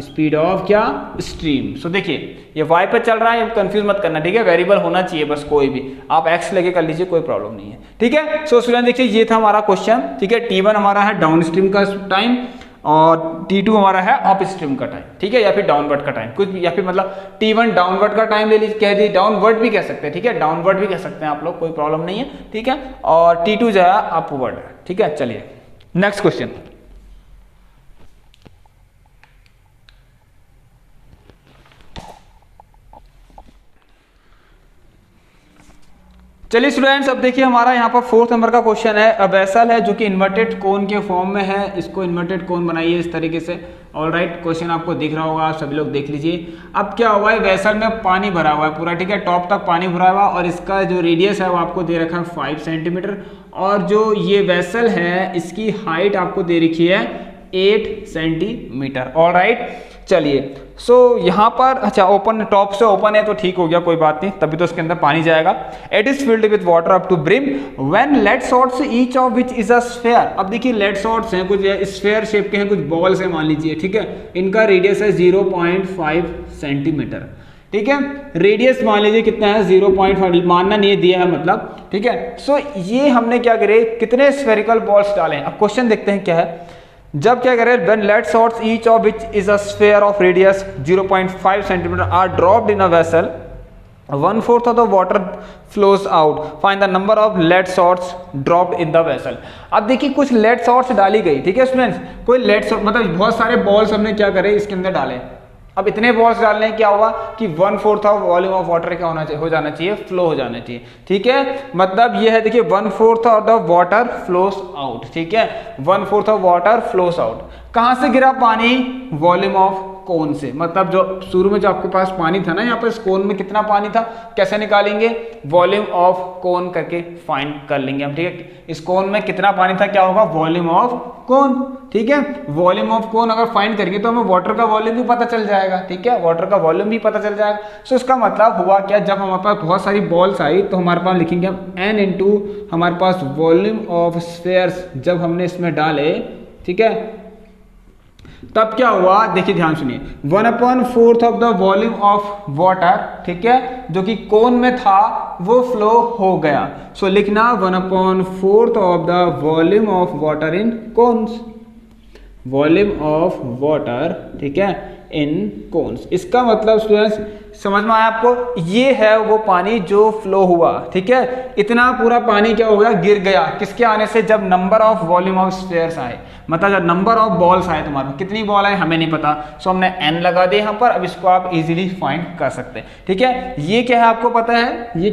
S1: स्पीड ऑफ क्या, स्ट्रीम। सो देखिए ये y पे चल रहा है, कंफ्यूज मत करना, ठीक है, वेरिएबल होना चाहिए बस, कोई भी आप x लेके कर लीजिए, कोई प्रॉब्लम नहीं है, ठीक है। सो स्टूडेंट देखिए ये था हमारा क्वेश्चन, ठीक है। T1 हमारा है डाउन स्ट्रीम का टाइम, और T2 हमारा है अप स्ट्रीम का टाइम, ठीक है, या फिर डाउनवर्ड का टाइम, कुछ भी, या फिर मतलब T1 डाउनवर्ड का टाइम ले लीजिए, कह दी डाउनवर्ड भी कह सकते हैं, ठीक है, डाउनवर्ड भी कह सकते हैं आप लोग, कोई प्रॉब्लम नहीं है, ठीक है, और T2 जो है अपवर्ड है, ठीक है। चलिए नेक्स्ट क्वेश्चन, चलिए स्टूडेंट्स, अब देखिए हमारा यहाँ पर 4th नंबर का क्वेश्चन है। अ वेसल है जो कि इन्वर्टेड कोन के फॉर्म में है, इसको इन्वर्टेड कोन बनाइए इस तरीके से, ऑल राइट। क्वेश्चन आपको दिख रहा होगा, आप सभी लोग देख लीजिए। अब क्या हुआ है, वेसल में पानी भरा हुआ है पूरा, ठीक है, टॉप तक पानी भरा हुआ, और इसका जो रेडियस है वो आपको दे रखा है 5 सेंटीमीटर, और जो ये वेसल है इसकी हाइट आपको दे रखी है 8 सेंटीमीटर, ऑल राइट। चलिए सो यहाँ पर, अच्छा ओपन, टॉप से ओपन है तो ठीक हो गया, कोई बात नहीं, तभी तो इसके अंदर पानी जाएगा। It is filled with water up to brim when lead shots each of which is a sphere. अब देखिए लेड सॉर्ट्स हैं, कुछ स्फेयर शेप के हैं, कुछ बॉल्स हैं मान लीजिए, ठीक है, इनका रेडियस है 0.5 सेंटीमीटर, ठीक है, रेडियस मान लीजिए कितना है 0.5, मानना नहीं दिया है मतलब, ठीक है। सो ये हमने क्या करे, कितने स्फेरिकल बॉल्स डाले। अब क्वेश्चन देखते हैं क्या है, जब क्या करें, when lead sorts each of which is a sphere of radius 0.5 centimeter are dropped in a vessel, 1/4 of the water flows out, find the number of lead sorts dropped in the vessel। अब देखिए कुछ lead sorts डाली गई, ठीक है students, कोई lead sort मतलब बहुत सारे बॉल्स हमने क्या करे इसके अंदर डाले। अब इतने बॉल्स डालने क्या हुआ कि 1/4 ऑफ वॉल्यूम ऑफ वाटर क्या होना चाहिए, हो जाना चाहिए, फ्लो हो जाना चाहिए, ठीक है। मतलब ये है देखिए 1/4 of the water flows out, ठीक है, 1/4 ऑफ वाटर फ्लोस आउट। कहाँ से गिरा पानी, वॉल्यूम ऑफ कोन से, मतलब जो शुरू में जो आपके पास पानी था ना, यहाँ पर इस कोन में कितना पानी था, कैसे निकालेंगे, वॉल्यूम ऑफ कोन करके फाइंड कर लेंगे हम, ठीक है। इस कोन में कितना पानी था, क्या होगा, वॉल्यूम ऑफ कोन, ठीक है। वॉल्यूम ऑफ कोन अगर फाइंड करेंगे तो हमें वाटर का वॉल्यूम भी पता चल जाएगा, ठीक है, वाटर का वॉल्यूम भी पता चल जाएगा। सो इसका मतलब हुआ क्या, जब हमारे पास बहुत सारी बॉल्स आई तो हमारे पास लिखेंगे हम n इंटू हमारे पास वॉल्यूम ऑफ स्फेयर्स, जब हमने इसमें डाले, ठीक है, तब क्या हुआ, देखिए ध्यान सुनिए, 1/4 of the volume of water, ठीक है, जो कि कोन में था वो फ्लो हो गया। सो लिखना 1/4 of the volume of water in cones, volume of water, ठीक है, इन कोन्स। इसका मतलब स्टूडेंट्स समझ में आया आपको, ये है वो पानी जो फ्लो हुआ, ठीक है, इतना पूरा पानी क्या हो गया, गिर गया, किसके आने से, जब number of volume of spheres आए, मतलब जब नंबर ऑफ बॉल्स आए तुम्हारे पास, कितनी बॉल आए हमें नहीं पता, सो हमने n लगा दिया यहाँ पर। अब इसको आप इजीली फाइंड कर सकते हैं, ठीक है। ये क्या है आपको पता है, ये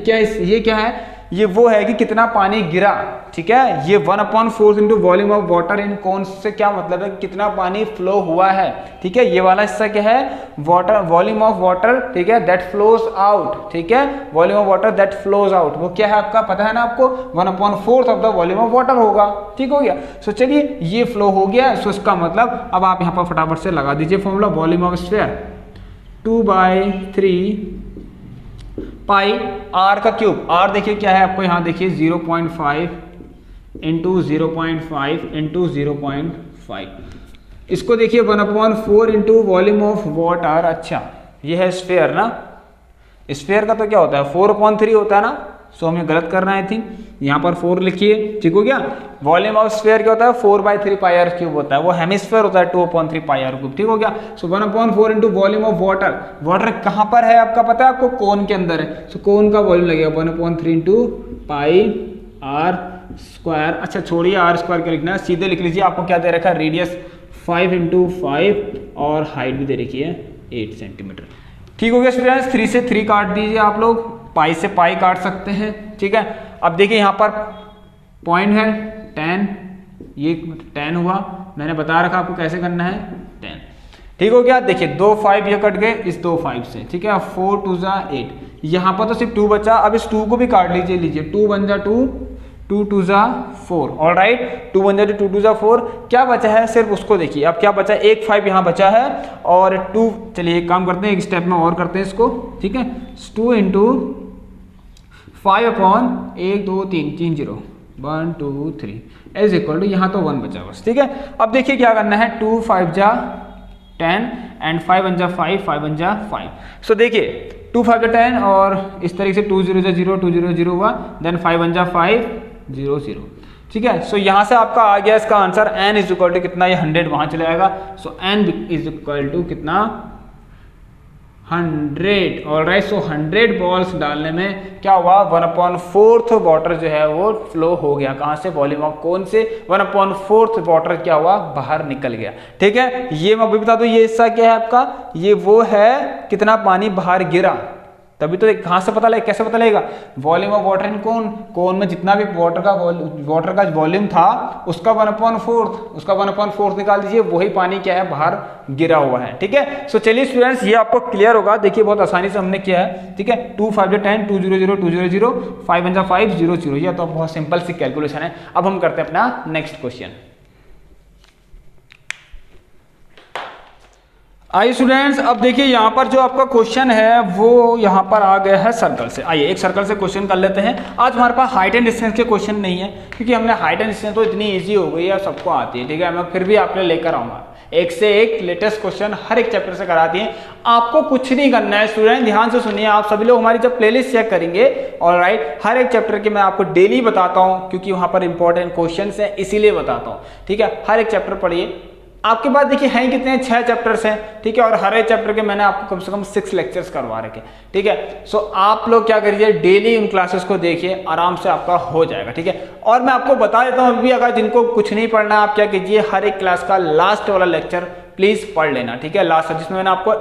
S1: क्या है, ये वो है कि कितना पानी गिरा, ठीक है। ये 1/4 into volume of water in cones से क्या मतलब है, कितना पानी फ्लो हुआ है, ठीक है। ये वाला हिस्सा क्या है, वाटर, वॉल्यूम ऑफ वाटर, ठीक है, दैट फ्लोज आउट, ठीक है, volume of water that flows out, वो क्या है आपका पता है ना आपको, 1/4 of the volume of water होगा, ठीक हो गया। सो चलिए ये फ्लो हो गया, सो इसका मतलब अब आप यहाँ पर फटाफट से लगा दीजिए formula, volume of sphere 2/3 pi r का क्यूब। आर देखिए क्या है आपको, यहाँ देखिए 0.5 इंटू 0.5 इंटू 0.5, इसको देखिए 1/4 इंटू वॉल्यूम ऑफ वाटर। अच्छा ये है स्फीयर ना, स्फीयर का तो क्या होता है 4/3 होता है ना, सो हमें गलत करना है थी, यहाँ पर 4 लिखिए, ठीक हो गया। वॉल्यूम ऑफ स्फीयर क्या होता है 4/3 पाई आर क्यूब होता है, वो हेमिस्फीयर होता है 2/3 पाई आर क्यूब, ठीक हो गया। सो 1/4 into volume of water, water कहाँ पर है आपका पता है आपको, कोन के अंदर है, सो कोन का वॉल्यूम लगेगा 1/3 इंटू पाई आर स्क्वायर। अच्छा छोड़िए आर स्क्वायर क्या लिखना है, सीधे लिख लीजिए, आपको क्या दे रखा है, रेडियस 5 इंटू 5 और हाइट भी दे रखी है 8 सेंटीमीटर, ठीक हो गया स्टूडेंट्स। 3 से 3 काट दीजिए आप लोग, पाई से पाई काट सकते हैं, ठीक है। अब देखिए यहाँ पर पॉइंट है 10, ये 10 हुआ, मैंने बता रखा आपको कैसे करना है 10, ठीक हो गया। देखिए 2 5 ये कट गए इस 2 5 से, ठीक है। 4 2 जा 8, यहाँ पर तो सिर्फ 2 बचा, अब इस 2 को भी काट लीजिए, 2 1 जा 2, 2 2 जा 4, ऑल राइट, 2 1 जा 2, 2 2 जा 4, क्या बचा है सिर्फ उसको देखिए, अब क्या बचा, एक 5 यहाँ बचा है और 2, चलिए एक काम करते हैं, एक स्टेप में और करते हैं इसको, ठीक है। 2 into 5 upon 1 2 3 3 0 1 2 3 is equal to, यहाँ तो 1 बचा बस, ठीक है। अब देखिए क्या करना है, 2 5 जा 10 एंड 5 1 जा 5 5 1 जा 5, सो देखिए 2 5 जा 10 और इस तरीके से 2 0 जा 0 2 0 0 हुआ, देन 5 1 जा 5 0 0, ठीक है। सो यहाँ से आपका आ गया इसका answer, n is equal to कितना, ये 100 वहां चले जाएगा, so n is equal to कितना 100, ऑलराइट। सो 100 बॉल्स डालने में क्या हुआ, 1/4 वाटर जो है वो फ्लो हो गया, कहां से, वॉल्यूम ऑफ कोन से 1/4 वाटर क्या हुआ, बाहर निकल गया, ठीक है। ये मैं अभी बता दूं, ये हिस्सा क्या है आपका, ये वो है कितना पानी बाहर गिरा, तभी तो कहां से पता लगेगा, कैसे पता लगेगा, वॉल्यूम ऑफ वाटर इन कोन, कोन में जितना भी वाटर का वॉल्यूम था उसका 1/4 निकाल दीजिए, वही पानी क्या है बाहर गिरा हुआ है, ठीक है। सो चलिए स्टूडेंट्स ये आपको क्लियर होगा, देखिए बहुत आसानी से हमने किया है, ठीक है। 2 5 जा 10 2 0 0 2 0 0 5 1 जा 5 0 0, ये तो बहुत सिंपल सी कैलकुलेशन है। अब हम करते हैं अपना नेक्स्ट क्वेश्चन। आइए स्टूडेंट्स, अब देखिए यहाँ पर जो आपका क्वेश्चन है वो यहाँ पर आ गया है सर्कल से। आइए एक सर्कल से क्वेश्चन कर लेते हैं। आज हमारे पास हाइट एंड डिस्टेंस के क्वेश्चन नहीं है, क्योंकि हमने हाइट एंड डिस्टेंस तो इतनी इजी हो गई है, सबको आती है, ठीक है। मैं फिर भी आपके लिए लेकर आऊँगा, एक से एक लेटेस्ट क्वेश्चन हर एक चैप्टर से कराती हैं। आपको कुछ नहीं करना है स्टूडेंट, ध्यान से सुनिए, आप सभी लोग हमारी जब प्लेलिस्ट चेक करेंगे, ऑलराइट, हर एक चैप्टर के मैं आपको डेली बताता हूँ, क्योंकि वहाँ पर इंपॉर्टेंट क्वेश्चन है, इसीलिए बताता हूँ, ठीक है। हर एक चैप्टर पढ़िए। आपके पास देखिए हैं कितने, 6 चैप्टर्स हैं, ठीक है, और हर एक चैप्टर के मैंने आपको कम से कम 6 लेक्चर्स करवा रखे, ठीक है। सो आप लोग क्या करिए, डेली उन क्लासेस को देखिए, आराम से आपका हो जाएगा, ठीक है। और मैं आपको बता देता हूँ अभी, अगर जिनको कुछ नहीं पढ़ना, आप क्या कीजिए, हर एक क्लास का लास्ट वाला लेक्चर प्लीज पढ़ लेना, ठीक है, लास्ट, जिसमें मैंने आपको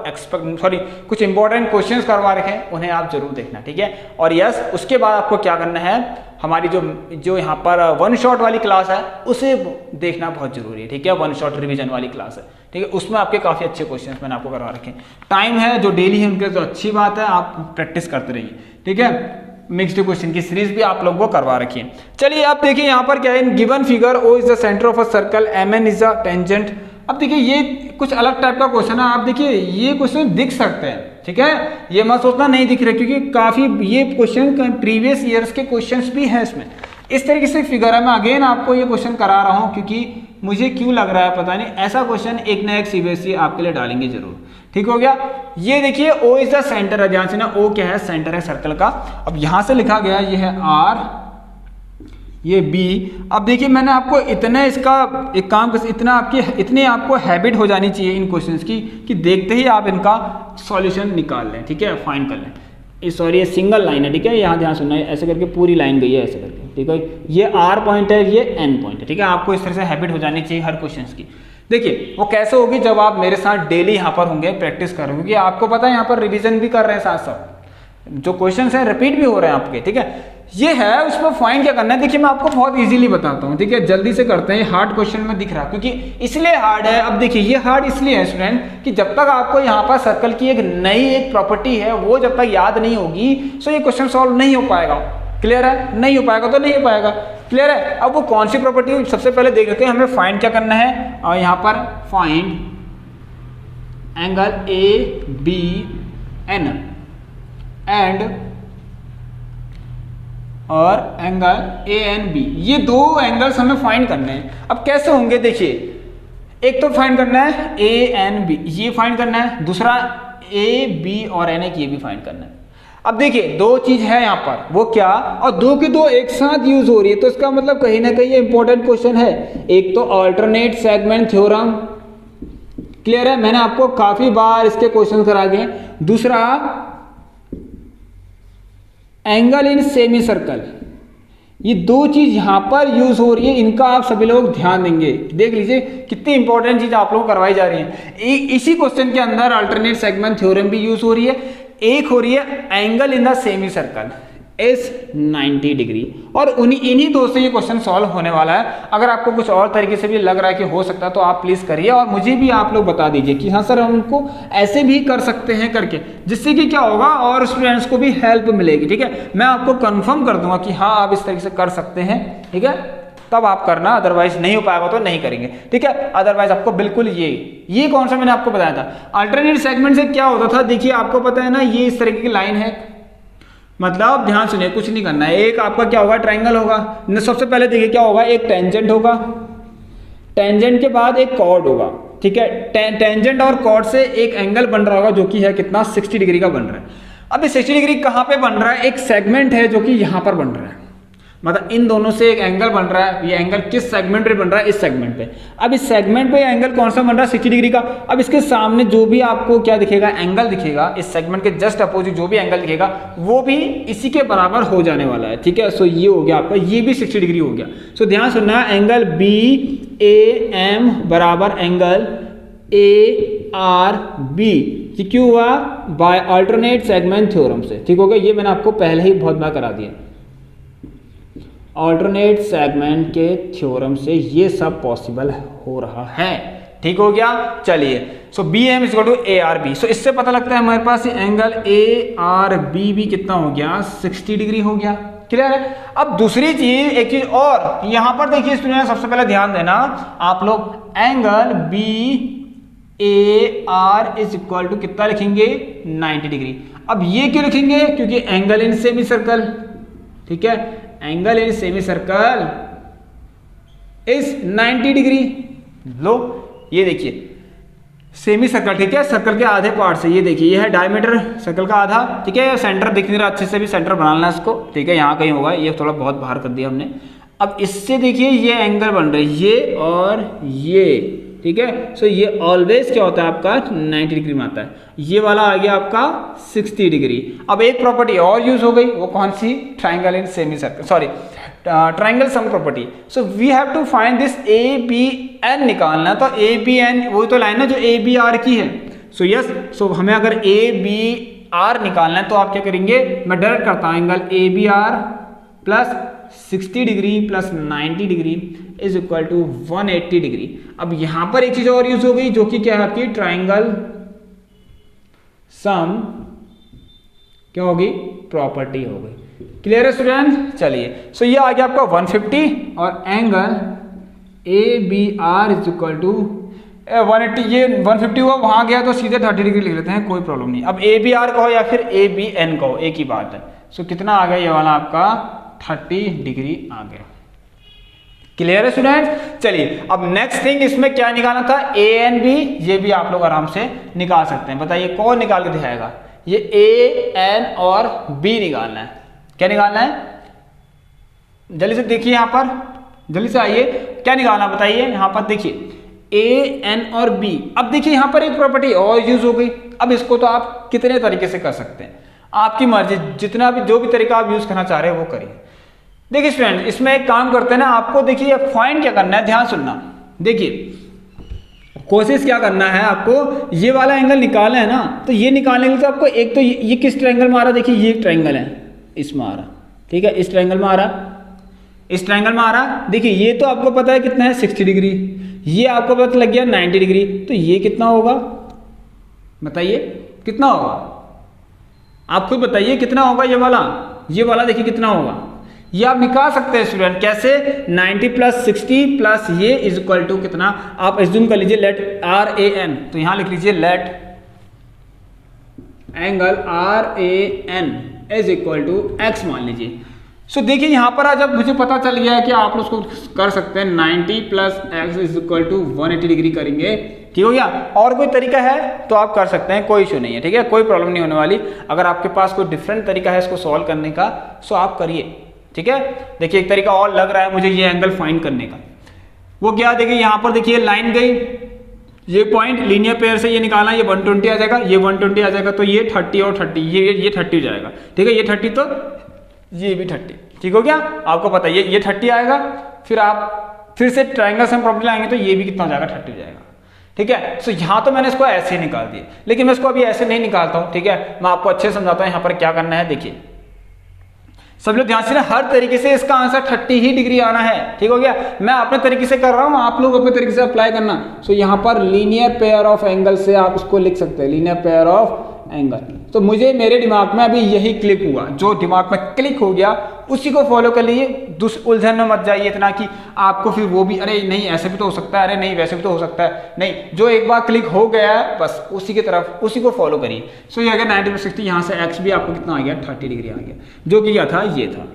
S1: कुछ इंपॉर्टेंट क्वेश्चंस करवा रखे हैं, उन्हें आप जरूर देखना, ठीक है। और यस, उसके बाद आपको क्या करना है, हमारी जो यहाँ पर 1 शॉट वाली क्लास है उसे देखना बहुत जरूरी है, ठीक है। 1 शॉट रिवीजन वाली क्लास है, ठीक है, उसमें आपके काफी अच्छे क्वेश्चंस मैंने आपको करवा रखे हैं। टाइम है जो डेली है उनके, तो अच्छी बात है, आप प्रैक्टिस करते रहिए, ठीक है। मिक्स्ड क्वेश्चन की सीरीज भी आप लोगों को करवा रखी है। चलिए आप देखिए यहाँ पर क्या है, in given figure O is the centre of a circle, mn is the tangent. अब देखिए ये कुछ अलग टाइप का क्वेश्चन है, आप देखिए ये क्वेश्चन दिख सकते हैं, ठीक है, ये मत सोचना नहीं दिख रहे, क्योंकि काफी ये क्वेश्चन प्रीवियस ईयर्स के क्वेश्चंस भी हैं इसमें। इस तरीके से फिगर है, मैं अगेन आपको ये क्वेश्चन करा रहा हूँ, क्योंकि मुझे क्यों लग रहा है पता नहीं, ऐसा क्वेश्चन एक ना एक सीबीएसई आपके लिए डालेंगे जरूर, ठीक हो गया। ये देखिए ओ इज द सेंटर है, ध्यान से ना, ओ क्या है, सेंटर है सर्कल का। अब यहां से लिखा गया ये है R, ये बी। अब देखिए मैंने आपको इतने इसका एक काम कर, इतनी आपको हैबिट हो जानी चाहिए इन क्वेश्चंस की कि देखते ही आप इनका सॉल्यूशन निकाल लें, ठीक है, फाइंड कर लें। सॉरी ये सिंगल लाइन है, ठीक है, यहाँ ध्यान सुनना है, ऐसे करके पूरी लाइन गई है ऐसे करके, ठीक है, ये आर पॉइंट है, ये एन पॉइंट है, ठीक है। आपको इस तरह से हैबिट हो जानी चाहिए हर क्वेश्चन की। देखिए वो कैसे होगी, जब आप मेरे साथ डेली यहाँ पर होंगे, प्रैक्टिस करोगे, क्योंकि आपको पता है यहाँ पर रिविजन भी कर रहे हैं, साथ साथ जो क्वेश्चंस हैं रिपीट भी हो रहे हैं आपके, ठीक है। ये है उसमें फाइंड क्या करना है, देखिए मैं आपको बहुत इजीली बताता हूँ, ठीक है, जल्दी से करते हैं। ये हार्ड क्वेश्चन में दिख रहा है क्योंकि इसलिए हार्ड है। अब देखिए ये हार्ड इसलिए है स्टूडेंट कि जब तक आपको यहाँ पर सर्कल की एक नई प्रॉपर्टी है वो जब तक याद नहीं होगी तो ये क्वेश्चन सॉल्व नहीं हो पाएगा। क्लियर है, नहीं हो पाएगा तो नहीं हो पाएगा। क्लियर है। अब वो कौन सी प्रॉपर्टी, सबसे पहले देख लेते हैं हमें फाइंड क्या करना है। और यहाँ पर find angle A B N and और एंगल ए एन बी, ये दो एंगल्स हमें फाइंड करने हैं। अब कैसे होंगे देखिए, एक तो फाइंड करना है ए एन बी, ये फाइंड करना है, दूसरा ए बी और एन ए, ये भी फाइंड करना है। अब देखिए दो चीज है यहाँ पर, वो क्या, और दो की दो एक साथ यूज हो रही है, तो इसका मतलब कहीं ना कहीं ये इंपॉर्टेंट क्वेश्चन है। एक तो अल्टरनेट सेगमेंट थ्योरम, क्लियर है, मैंने आपको काफी बार इसके क्वेश्चन करा दिए। दूसरा एंगल इन सेमी सर्कल, ये दो चीज यहां पर यूज हो रही है, इनका आप सभी लोग ध्यान देंगे। देख लीजिए कितनी इंपॉर्टेंट चीज आप लोगों को करवाई जा रही है। इसी क्वेश्चन के अंदर अल्टरनेट सेगमेंट थ्योरम भी यूज हो रही है, एक हो रही है angle in the semi circle is 90 degree, और इन्हीं दो से ये क्वेश्चन सॉल्व होने वाला है। अगर आपको कुछ और तरीके से भी लग रहा है कि हो सकता है तो आप प्लीज करिए, और मुझे भी आप लोग बता दीजिए कि हाँ सर हम उनको ऐसे भी कर सकते हैं करके, जिससे कि क्या होगा और स्टूडेंट्स को भी हेल्प मिलेगी। ठीक है, मैं आपको कंफर्म कर दूंगा कि हाँ आप इस तरीके से कर सकते हैं, ठीक है, तब आप करना, अदरवाइज नहीं हो पाएगा तो नहीं करेंगे। ठीक है, अदरवाइज आपको बिल्कुल ये कौन सा मैंने आपको बताया था, अल्टरनेट सेगमेंट से क्या होता था। देखिए आपको पता है ना, ये इस तरीके की लाइन है, मतलब ध्यान सुनिए, कुछ नहीं करना है। एक आपका क्या होगा, ट्रायंगल होगा। सबसे पहले देखिए क्या होगा, एक टेंजेंट होगा, टेंजेंट के बाद एक कॉर्ड होगा, ठीक है। टेंजेंट और कॉर्ड से एक एंगल बन रहा होगा जो कि है कितना, 60 डिग्री का बन रहा है। अब ये 60 डिग्री कहाँ पे बन रहा है, एक सेगमेंट है जो कि यहाँ पर बन रहा है, मतलब इन दोनों से एक एंगल बन रहा है। ये एंगल किस सेगमेंट पे बन रहा है, इस सेगमेंट पे। अब इस सेगमेंट पे एंगल कौन सा बन रहा है, 60 डिग्री का। अब इसके सामने जो भी आपको क्या दिखेगा, एंगल दिखेगा, इस सेगमेंट के जस्ट अपोजिट जो भी एंगल दिखेगा वो भी इसी के बराबर हो जाने वाला है। ठीक है, सो ये हो गया आपका, ये भी 60 डिग्री हो गया। सो ध्यान सुनना, एंगल बी ए एम बराबर एंगल ए आर बी, ये क्यों हुआ, बाय अल्टरनेट सेगमेंट थ्योरम से। ठीक हो गया, ये मैंने आपको पहले ही बहुत बार करा दिया, अल्टरनेट सेगमेंट के थ्योरम से ये सब पॉसिबल हो रहा है। ठीक हो गया, चलिए। So B M is equal to A R B. So इससे पता लगता है हमारे पास एंगल ए आर बी भी कितना हो गया, 60 डिग्री हो गया। क्लियर है। अब दूसरी चीज, एक चीज और यहां पर देखिए स्टूडेंट, सबसे पहले ध्यान देना आप लोग, angle B A R is equal to कितना लिखेंगे, 90 डिग्री। अब ये क्यों लिखेंगे, क्योंकि एंगल इन सेमी सर्कल, ठीक है, angle in semi circle is 90 degree. लो ये देखिए सेमी सर्कल, ठीक है, सर्कल के आधे पार्ट से, ये देखिए ये है डायमीटर सर्कल का आधा, ठीक है, सेंटर दिख नहीं रहा, अच्छे से भी सेंटर बनाना है इसको, ठीक है, यहाँ कहीं होगा, ये थोड़ा बहुत बाहर कर दिया हमने। अब इससे देखिए ये एंगल बन रहे हैं, ये और ये, ठीक है। सो ये ऑलवेज क्या होता है आपका, 90 डिग्री में आता है। ये वाला आ गया आपका 60 डिग्री। अब एक प्रॉपर्टी और यूज हो गई, वो कौन सी, triangle in semi circle, sorry triangle sum property. So we have to find this A B N निकालना, तो ए बी एन वही तो लाइन है जो ए बी आर की है। सो यस, सो हमें अगर ए बी आर निकालना है तो आप क्या करेंगे, मैं डायरेक्ट करता हूं, angle A B R plus 60 degree plus 90 degree is equal to 180 degree. अब यहां पर एक चीज और यूज हो गई जो कि क्या है आपकी, ट्राइंगल सम क्या होगी, प्रॉपर्टी हो गई। क्लियर है स्टूडेंट, चलिए। सो ये आ गया आपका 150 और angle A B R is equal to 180, ये 150 हुआ, वहां गया तो सीधे 30 डिग्री लिख लेते हैं, कोई प्रॉब्लम नहीं। अब ए बी आर कहो या फिर ए बी एन कहो, एक ही बात है। सो कितना आ गया ये वाला आपका, 30 डिग्री आ गया। क्लियर है स्टूडेंट, चलिए। अब नेक्स्ट थिंग इसमें क्या निकालना था, ए एन बी, ये भी आप लोग आराम से निकाल सकते हैं। बताइए कौन निकाल के दिखाएगा, ये ए एन और बी निकालना है। क्या निकालना है, जल्दी से देखिए यहाँ पर, जल्दी से आइए, क्या निकालना बताइए। यहाँ पर देखिए ए एन और बी। अब देखिए यहाँ पर एक प्रॉपर्टी और यूज हो गई। अब इसको तो आप कितने तरीके से कर सकते हैं, आपकी मर्जी, जितना भी जो भी तरीका आप यूज करना चाह रहे हैं वो करिए। देखिए स्टूडेंट, इसमें एक काम करते हैं ना, आपको देखिए फाइंड क्या करना है, ध्यान सुनना। देखिए कोशिश क्या करना है, आपको ये वाला एंगल निकालना है ना, तो ये निकालने के लिए तो आपको एक तो ये किस ट्रायंगल में आ रहा है, देखिए ये ट्रायंगल है, इसमें आ रहा, ठीक है, इस ट्रायंगल में आ रहा, इस ट्रायंगल में आ रहा। देखिए ये तो आपको पता है कितना है 60 डिग्री, ये आपको पता लग गया 90 डिग्री, तो ये कितना होगा बताइए, कितना होगा, आप खुद बताइए कितना होगा ये वाला देखिए कितना होगा। ये आप निकाल सकते हैं स्टूडेंट, कैसे, 90 + 60 प्लस ये इज इक्वल टू कितना, आप एज्यूम कर लीजिए लेट आर ए एन, तो यहां लिख लीजिए let angle R A N is equal to x मान लीजिए। सो देखिए यहाँ पर आज अब मुझे पता चल गया है कि आप उसको कर सकते हैं 90 + x is equal to 180 degree करेंगे, ठीक हो गया। और कोई तरीका है तो आप कर सकते हैं, कोई इशू नहीं है, ठीक है, कोई प्रॉब्लम नहीं होने वाली। अगर आपके पास कोई डिफरेंट तरीका है इसको सॉल्व करने का, सो आप करिए, ठीक है। देखिए एक तरीका और लग रहा है मुझे ये एंगल फाइंड करने का, वो क्या, देखिए यहाँ पर देखिए लाइन गई, ये पॉइंट लीनियर पेयर से ये निकालना, ये 120 आ जाएगा, ये 120 आ जाएगा, तो ये 30 और 30, ये 30 हो जाएगा, ठीक है, ये 30 तो ये भी 30, ठीक हो गया। आपको पता है ये 30 आएगा, फिर आप फिर से ट्रायंगल से प्रॉपर्टी लाएंगे तो ये भी कितना हो जाएगा, 30 हो जाएगा, ठीक है। सो यहाँ तो मैंने इसको ऐसे ही निकाल दिया, लेकिन मैं इसको अभी ऐसे नहीं निकालता हूँ, ठीक है, मैं आपको अच्छे से समझाता हूँ यहाँ पर क्या करना है। देखिए सब लोग ध्यान से ना, हर तरीके से इसका आंसर 30 ही डिग्री आना है, ठीक हो गया। मैं अपने तरीके से कर रहा हूँ, आप लोग अपने तरीके से अप्लाई करना। सो यहाँ पर लीनियर पेयर ऑफ एंगल से आप इसको लिख सकते हैं, लीनियर पेयर ऑफ एंगल। तो मुझे मेरे दिमाग में अभी यही क्लिक हुआ, जो दिमाग में क्लिक हो गया उसी को फॉलो कर लीजिए, उलझन में मत जाइए इतना कि आपको फिर वो भी, अरे नहीं ऐसे भी तो हो सकता है, अरे नहीं वैसे भी तो हो सकता है, नहीं, जो एक बार क्लिक हो गया है बस उसी की तरफ, उसी को फॉलो करिए। सो ये अगर 90 + 60, यहाँ से एक्स भी आपको कितना आ गया, 30 डिग्री आ गया, जो कि क्या था, ये था।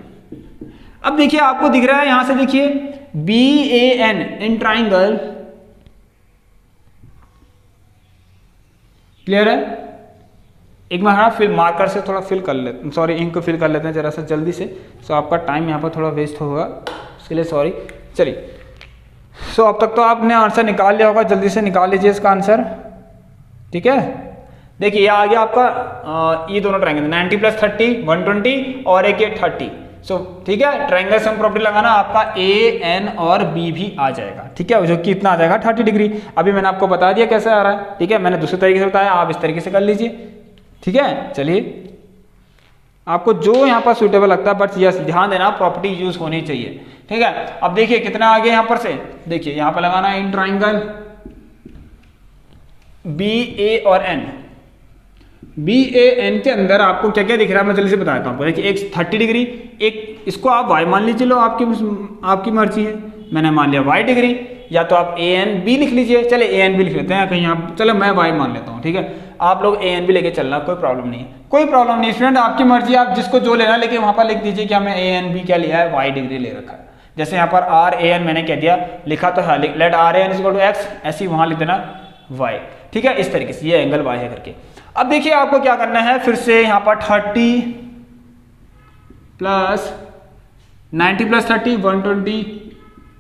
S1: अब देखिए आपको दिख रहा है यहाँ से, देखिए BAN इन ट्राइंगल, क्लियर है। एक बार हाँ फिल मार्कर से थोड़ा फिल कर लेते, सॉरी इंक को फिल कर लेते हैं जरा सा जल्दी से, सो आपका टाइम यहाँ पर थोड़ा वेस्ट होगा, इसके लिए सॉरी। चलिए, सो अब तक तो आपने आंसर निकाल लिया होगा, जल्दी से निकाल लीजिए इसका आंसर, ठीक है। देखिए ये आ गया आपका ये दोनों ट्रायंगल 90 + 30 120 और एक ये 30, सो ठीक है। ट्रायंगल सम प्रॉपर्टी लगाना, आपका AN और B भी आ जाएगा, ठीक है, जो कि इतना आ जाएगा 30 डिग्री। अभी मैंने आपको बता दिया कैसे आ रहा है, ठीक है, मैंने दूसरे तरीके से बताया, आप इस तरीके से कर लीजिए, ठीक है। चलिए आपको जो यहाँ पर सूटेबल लगता है, बट यस ध्यान देना प्रॉपर्टी यूज होनी चाहिए, ठीक है। अब देखिए कितना आगे यहाँ पर से, देखिए यहाँ पर लगाना इन ट्राइंगल BA और N, BAN के अंदर आपको क्या क्या दिख रहा है मैं जल्दी से बताता हूँ आपको। देखिए एक 30 डिग्री, एक इसको आप y मान लीजिए, लो आपकी मर्जी है, मैंने मान लिया y डिग्री, या तो आप ANB लिख लीजिए, चले ANB लिख लेते हैं कहीं आप, चलो मैं y मान लेता हूँ, ठीक है। आप लोग ANB लेके चलना, कोई प्रॉब्लम नहीं है, कोई प्रॉब्लम नहीं स्टूडेंट, आपकी मर्जी, आप जिसको जो लेना, लेकिन वहाँ पर लिख दीजिए कि हमें ANB क्या लिया है, y डिग्री ले रखा है। जैसे यहाँ पर RAN मैंने कह दिया, लिखा तो है, let RAN is equal to x, ऐसे ही वहाँ लिख देना y, ठीक है, इस तरीके से ये एंगल y है करके। अब देखिए आपको क्या करना है, फिर से यहाँ पर 30 + 90 + 30 120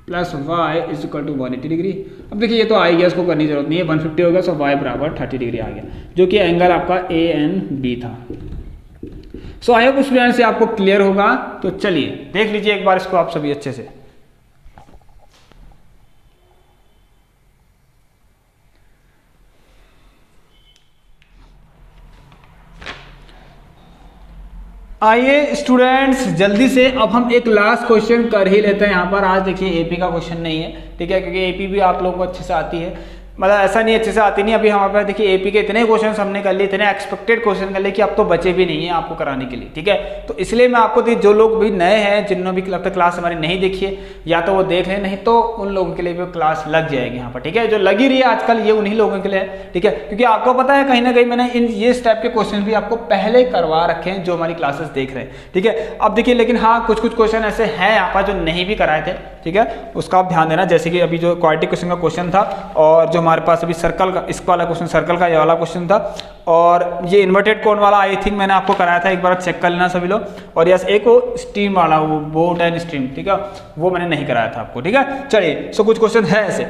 S1: plus y is equal to 180 degree. अब देखिए ये तो आ ही गया, इसको करने की जरूरत नहीं है, 150 हो गया, सो y बराबर 30 डिग्री आ गया, जो कि एंगल आपका ANB था। सो आई होप स्टूडेंट से आपको क्लियर होगा। तो चलिए देख लीजिए एक बार इसको आप सभी अच्छे से। आइए स्टूडेंट्स जल्दी से अब हम एक लास्ट क्वेश्चन कर ही लेते हैं यहाँ पर। आज देखिए एपी का क्वेश्चन नहीं है, ठीक है, क्योंकि एपी भी आप लोगों को अच्छे से आती है, मतलब ऐसा नहीं अच्छे से आती नहीं। अभी हमारे पास देखिए एपी के इतने क्वेश्चन हमने कर लिए, इतने एक्सपेक्टेड क्वेश्चन कर लिए कि अब तो बचे भी नहीं है आपको कराने के लिए, ठीक है। तो इसलिए मैं आपको जो लोग भी नए हैं, जिन्होंने भी अब तक क्लास हमारी नहीं देखी है, या तो वो देख लें, नहीं तो उन लोगों के लिए भी क्लास लग जाएगी यहाँ पर, ठीक है। जो लगी रही है आजकल ये उन्हीं लोगों के लिए है, ठीक है, क्योंकि आपको पता है कहीं ना कहीं मैंने ये टाइप के क्वेश्चन भी आपको पहले करवा रखे हैं जो हमारी क्लासेस देख रहे हैं, ठीक है। अब देखिए लेकिन हाँ कुछ क्वेश्चन ऐसे हैं यहाँ पर जो नहीं भी कराए थे, ठीक है, उसका आप ध्यान देना। जैसे कि अभी जो क्वाड्रेटिक क्वेश्चन का क्वेश्चन था और जो हमारे पास अभी सर्कल का, इसका वाला क्वेश्चन सर्कल का ये वाला क्वेश्चन था, और ये इन्वर्टेड कोन वाला आई थिंक मैंने आपको कराया था, एक बार चेक कर लेना सभी लोग। और यस एक वो स्ट्रीम वाला, वो बोट एंड स्ट्रीम, ठीक है, वो मैंने नहीं कराया था आपको, ठीक है। चलिए सो कुछ क्वेश्चन है ऐसे।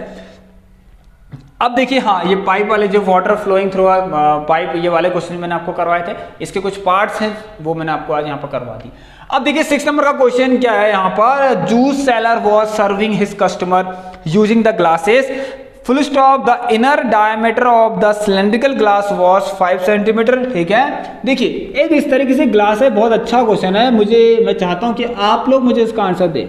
S1: अब देखिए हाँ, ये पाइप वाले जो वाटर फ्लोइंग थ्रू पाइप, ये वाले क्वेश्चन मैंने आपको करवाए थे, इसके कुछ पार्ट्स हैं वो मैंने आपको आज यहाँ पर करवा दी। अब देखिए 6 नंबर का क्वेश्चन क्या है यहाँ पर, juice seller was serving his customer using the glasses full stop the inner diameter of the cylindrical glass was 5 centimetre, ठीक है। देखिए एक इस तरीके से ग्लास है, बहुत अच्छा क्वेश्चन है, मैं चाहता हूँ कि आप लोग मुझे इसका आंसर दें,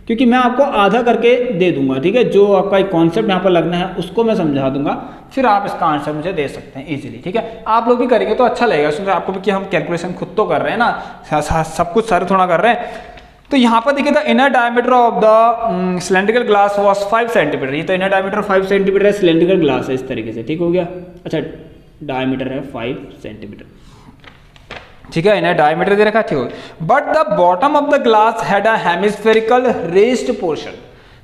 S1: क्योंकि मैं आपको आधा करके दे दूंगा, ठीक है। जो आपका एक कॉन्सेप्ट यहाँ पर लगना है उसको मैं समझा दूंगा, फिर आप इसका आंसर मुझे दे सकते हैं इजीली, ठीक है। आप लोग भी करेंगे तो अच्छा लगेगा, सुन आपको भी कि हम कैलकुलेशन खुद तो कर रहे हैं ना, सब कुछ सर थोड़ा कर रहे हैं। तो यहाँ पर देखिए the inner diameter of the cylindrical glass was 5 centimetre, ये तो इनर डायमीटर 5 सेंटीमीटर है, सिलेंड्रिकल ग्लास है इस तरीके से, ठीक हो गया। अच्छा डायमीटर है 5 सेंटीमीटर, ठीक है, इन्हें डायमीटर दे रखा, ठीक है। But the bottom of the glass had a hemispherical raised portion.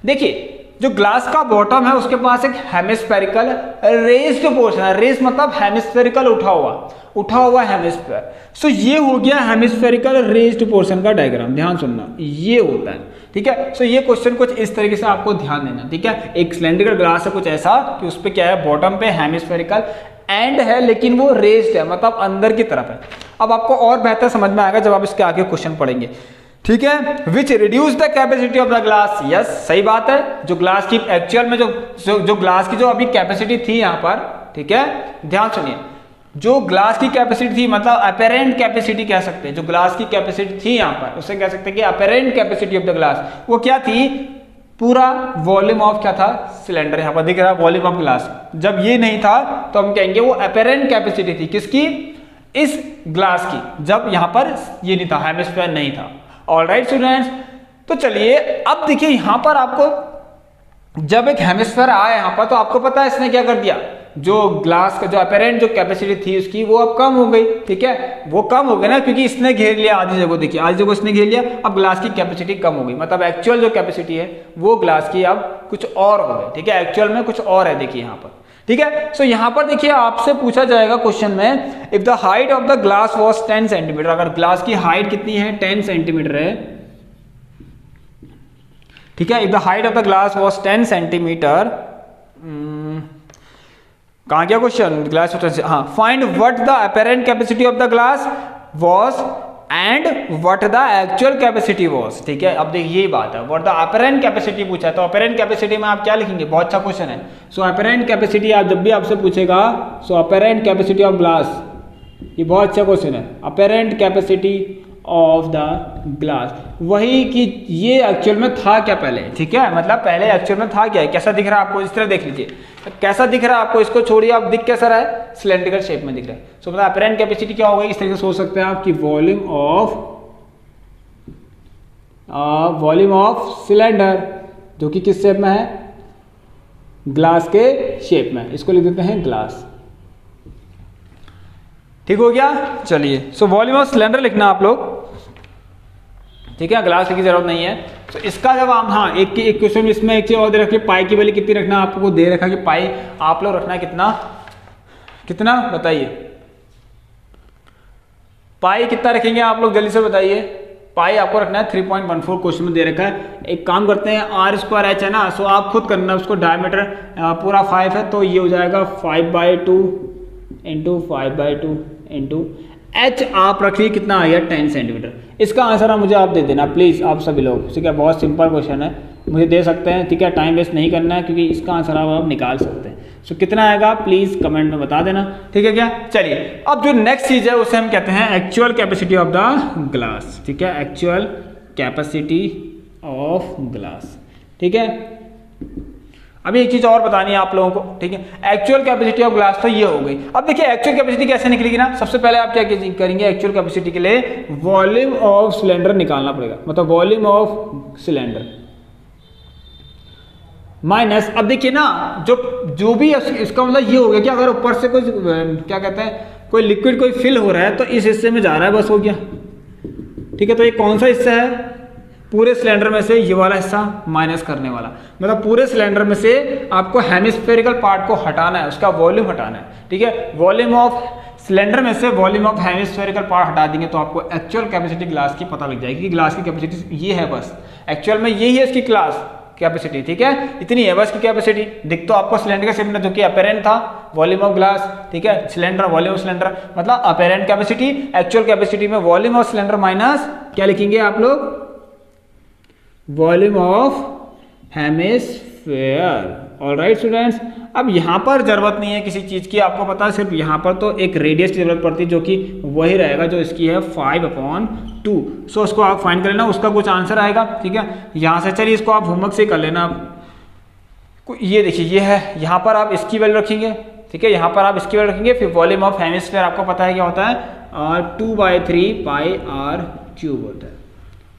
S1: देखिए जो ग्लास का बॉटम है उसके पास एक हेमिस्फेरिकल रेज्ड पोर्शन है, रेज मतलब हेमिस्फेरिकल उठा हुआ हेमिस्फेयर। सो ये हो गया हेमिस्फेरिकल रेज्ड पोर्शन का डायग्राम, ध्यान सुनना ये होता है, ठीक है। सो ये क्वेश्चन कुछ इस तरीके से आपको ध्यान देना, ठीक है। एक सिलेंड्रिकल ग्लास है कुछ ऐसा कि उस पर क्या है, बॉटम पे हेमिस्फेरिकल एंड है, लेकिन वो रेज्ड है, मतलब अंदर की तरफ है। अब आपको और बेहतर समझ में आएगा जब आप इसके आगे क्वेश्चन पढ़ेंगे, ठीक है। Which reduce the capacity of the glass, yes सही बात है, जो ग्लास की एक्चुअल में जो ग्लास की जो अभी कैपेसिटी थी यहाँ पर, ठीक है, ध्यान सुनिए, जो ग्लास की कैपेसिटी थी मतलब अपेरेंट कैपेसिटी कह सकते हैं, जो ग्लास की कैपेसिटी थी यहाँ पर उसे कह सकते हैं कि apparent capacity of the glass, वो क्या थी, पूरा वॉल्यूम ऑफ क्या था, सिलेंडर यहाँ पर दिख रहा है वॉल्यूम ऑफ ग्लास। जब ये नहीं था तो हम कहेंगे वो अपेरेंट कैपेसिटी थी, किसकी, इस ग्लास की, जब यहाँ पर ये नहीं था, हेमिस्फीयर नहीं था। ऑलराइट स्टूडेंट्स, तो चलिए अब देखिए यहाँ पर आपको जब एक हेमिस्फीयर आया यहाँ पर तो आपको पता है इसने क्या कर दिया, जो ग्लास का जो अपेरेंट जो कैपेसिटी थी उसकी वो अब कम हो गई, ठीक है, वो कम हो गई ना, क्योंकि इसने घेर लिया आधी जगह, देखिए आधी जगह इसने घेर लिया, अब ग्लास की कैपेसिटी कम हो गई, मतलब एक्चुअल जो कैपेसिटी है वो ग्लास की अब कुछ और हो गई, ठीक है, एक्चुअल में कुछ और है, देखिए यहाँ पर, ठीक है। सो यहाँ पर देखिए आपसे पूछा जाएगा क्वेश्चन में, if the height of the glass was 10 centimetre, अगर ग्लास की हाइट कितनी है 10 सेंटीमीटर है, ठीक है, if the height of the glass was 10 centimetre, कहाँ गया क्वेश्चन, ग्लास, हाँ, find what the apparent capacity of the glass was and what the actual capacity was, ठीक है। अब देखिए ये बात है, व्हाट द अपेरेंट कैपेसिटी पूछा है, तो अपेरेंट कैपेसिटी में आप क्या लिखेंगे, बहुत अच्छा क्वेश्चन है। सो अपेरेंट कैपेसिटी आप जब भी आपसे पूछेगा, सो अपेरेंट कैपेसिटी ऑफ ग्लास, ये बहुत अच्छा क्वेश्चन है, apparent capacity of the glass, वही कि ये एक्चुअल में था क्या पहले, ठीक है, मतलब पहले एक्चुअल में था क्या है, कैसा दिख रहा है आपको, इस तरह देख लीजिए कैसा दिख रहा है आपको, इसको छोड़िए, आप दिख कैसा रहा है, सिलेंड्रिकल शेप में दिख रहा है। सो मतलब अपेरेंट कैपेसिटी क्या होगा, इस तरीके से सोच सकते हैं आप कि वॉल्यूम ऑफ सिलेंडर, जो कि किस शेप में है, ग्लास के शेप में, इसको लिख देते हैं ग्लास, ठीक हो गया। चलिए सो वॉल्यूम ऑफ सिलेंडर लिखना आप लोग, ठीक है, ग्लास की जरूरत नहीं है। तो इसका जब आप, हाँ एक क्वेश्चन इसमें एक चीज और दे रखी, पाई की वैल्यू कितनी रखना, आपको दे रखा कि पाई आप लोग रखना कितना बताइए, पाई कितना रखेंगे आप लोग, जल्दी से बताइए। पाई आपको रखना है 3.14, क्वेश्चन में दे रखा है। एक काम करते हैं, r² h है ना, सो आप खुद करना, उसको डायमीटर पूरा 5 है तो ये हो जाएगा 5/2 इंटू 5/2 इंटू h आप रखिए कितना आ गया 10 सेंटीमीटर। इसका आंसर मुझे आप दे देना प्लीज़, आप सभी लोग, ठीक है, बहुत सिंपल क्वेश्चन है, मुझे दे सकते हैं, ठीक है, टाइम वेस्ट नहीं करना है क्योंकि इसका आंसर आप निकाल सकते हैं। सो कितना आएगा प्लीज़ कमेंट में बता देना, ठीक है क्या। चलिए अब जो नेक्स्ट चीज़ है उसे हम कहते हैं actual capacity of the glass, ठीक है, एक्चुअल कैपेसिटी ऑफ ग्लास, ठीक है। अभी एक चीज और बतानी है आप लोगों को, ठीक है, एक्चुअल कैपेसिटी ऑफ ग्लास तो ये हो गई। अब देखिए एक्चुअल कैपेसिटी कैसे निकलेगी ना, सबसे पहले आप क्या करेंगे, एक्चुअल कैपेसिटी के लिए वॉल्यूम ऑफ सिलेंडर निकालना पड़ेगा, मतलब वॉल्यूम ऑफ सिलेंडर माइनस, अब देखिए ना जो भी इसका मतलब ये हो गया कि अगर ऊपर से कोई क्या कहते हैं, कोई लिक्विड कोई फिल हो रहा है तो इस हिस्से में जा रहा है, बस हो गया, ठीक है। तो ये कौन सा हिस्सा है, पूरे सिलेंडर में से ये वाला हिस्सा माइनस करने वाला, मतलब पूरे सिलेंडर में से आपको हेमिस्फेरिकल पार्ट को हटाना है, उसका वॉल्यूम हटाना है, ठीक है। वॉल्यूम ऑफ सिलेंडर में से वॉल्यूम ऑफ हेमिस्फेरिकल पार्ट हटा देंगे तो आपको एक्चुअल कैपेसिटी ग्लास की पता लग जाएगी कि ग्लास की कैपेसिटी ये है, बस एक्चुअल में यही है इसकी ग्लास कैपेसिटी, ठीक है, इतनी है बस की कैपेसिटी। दिख तो आपको सिलेंडर के शेप में जो कि अपेरेंट था वॉल्यूम ऑफ ग्लास, ठीक है, सिलेंडर वॉल्यूम ऑफ सिलेंडर मतलब अपेरेंट कैपेसिटी, एक्चुअल कैपेसिटी में वॉल्यूम ऑफ सिलेंडर माइनस क्या लिखेंगे आप लोग, volume of hemisphere. Alright students, अब यहाँ पर जरूरत नहीं है किसी चीज़ की, आपको पता है सिर्फ यहाँ पर तो एक रेडियस की जरूरत पड़ती है जो कि वही रहेगा जो इसकी है 5/2। सो उसको आप फाइंड कर लेना, उसका कुछ आंसर आएगा, ठीक है। यहाँ से चलिए इसको आप होमवर्क से कर लेना। ये देखिए ये है, यहाँ पर आप इसकी वैल्यू रखेंगे, ठीक है, यहाँ पर आप इसकी वैल्यू रखेंगे, फिर वॉल्यूम ऑफ हेमिस्फेयर आपको पता है क्या होता है, 2/3πr³ होता है।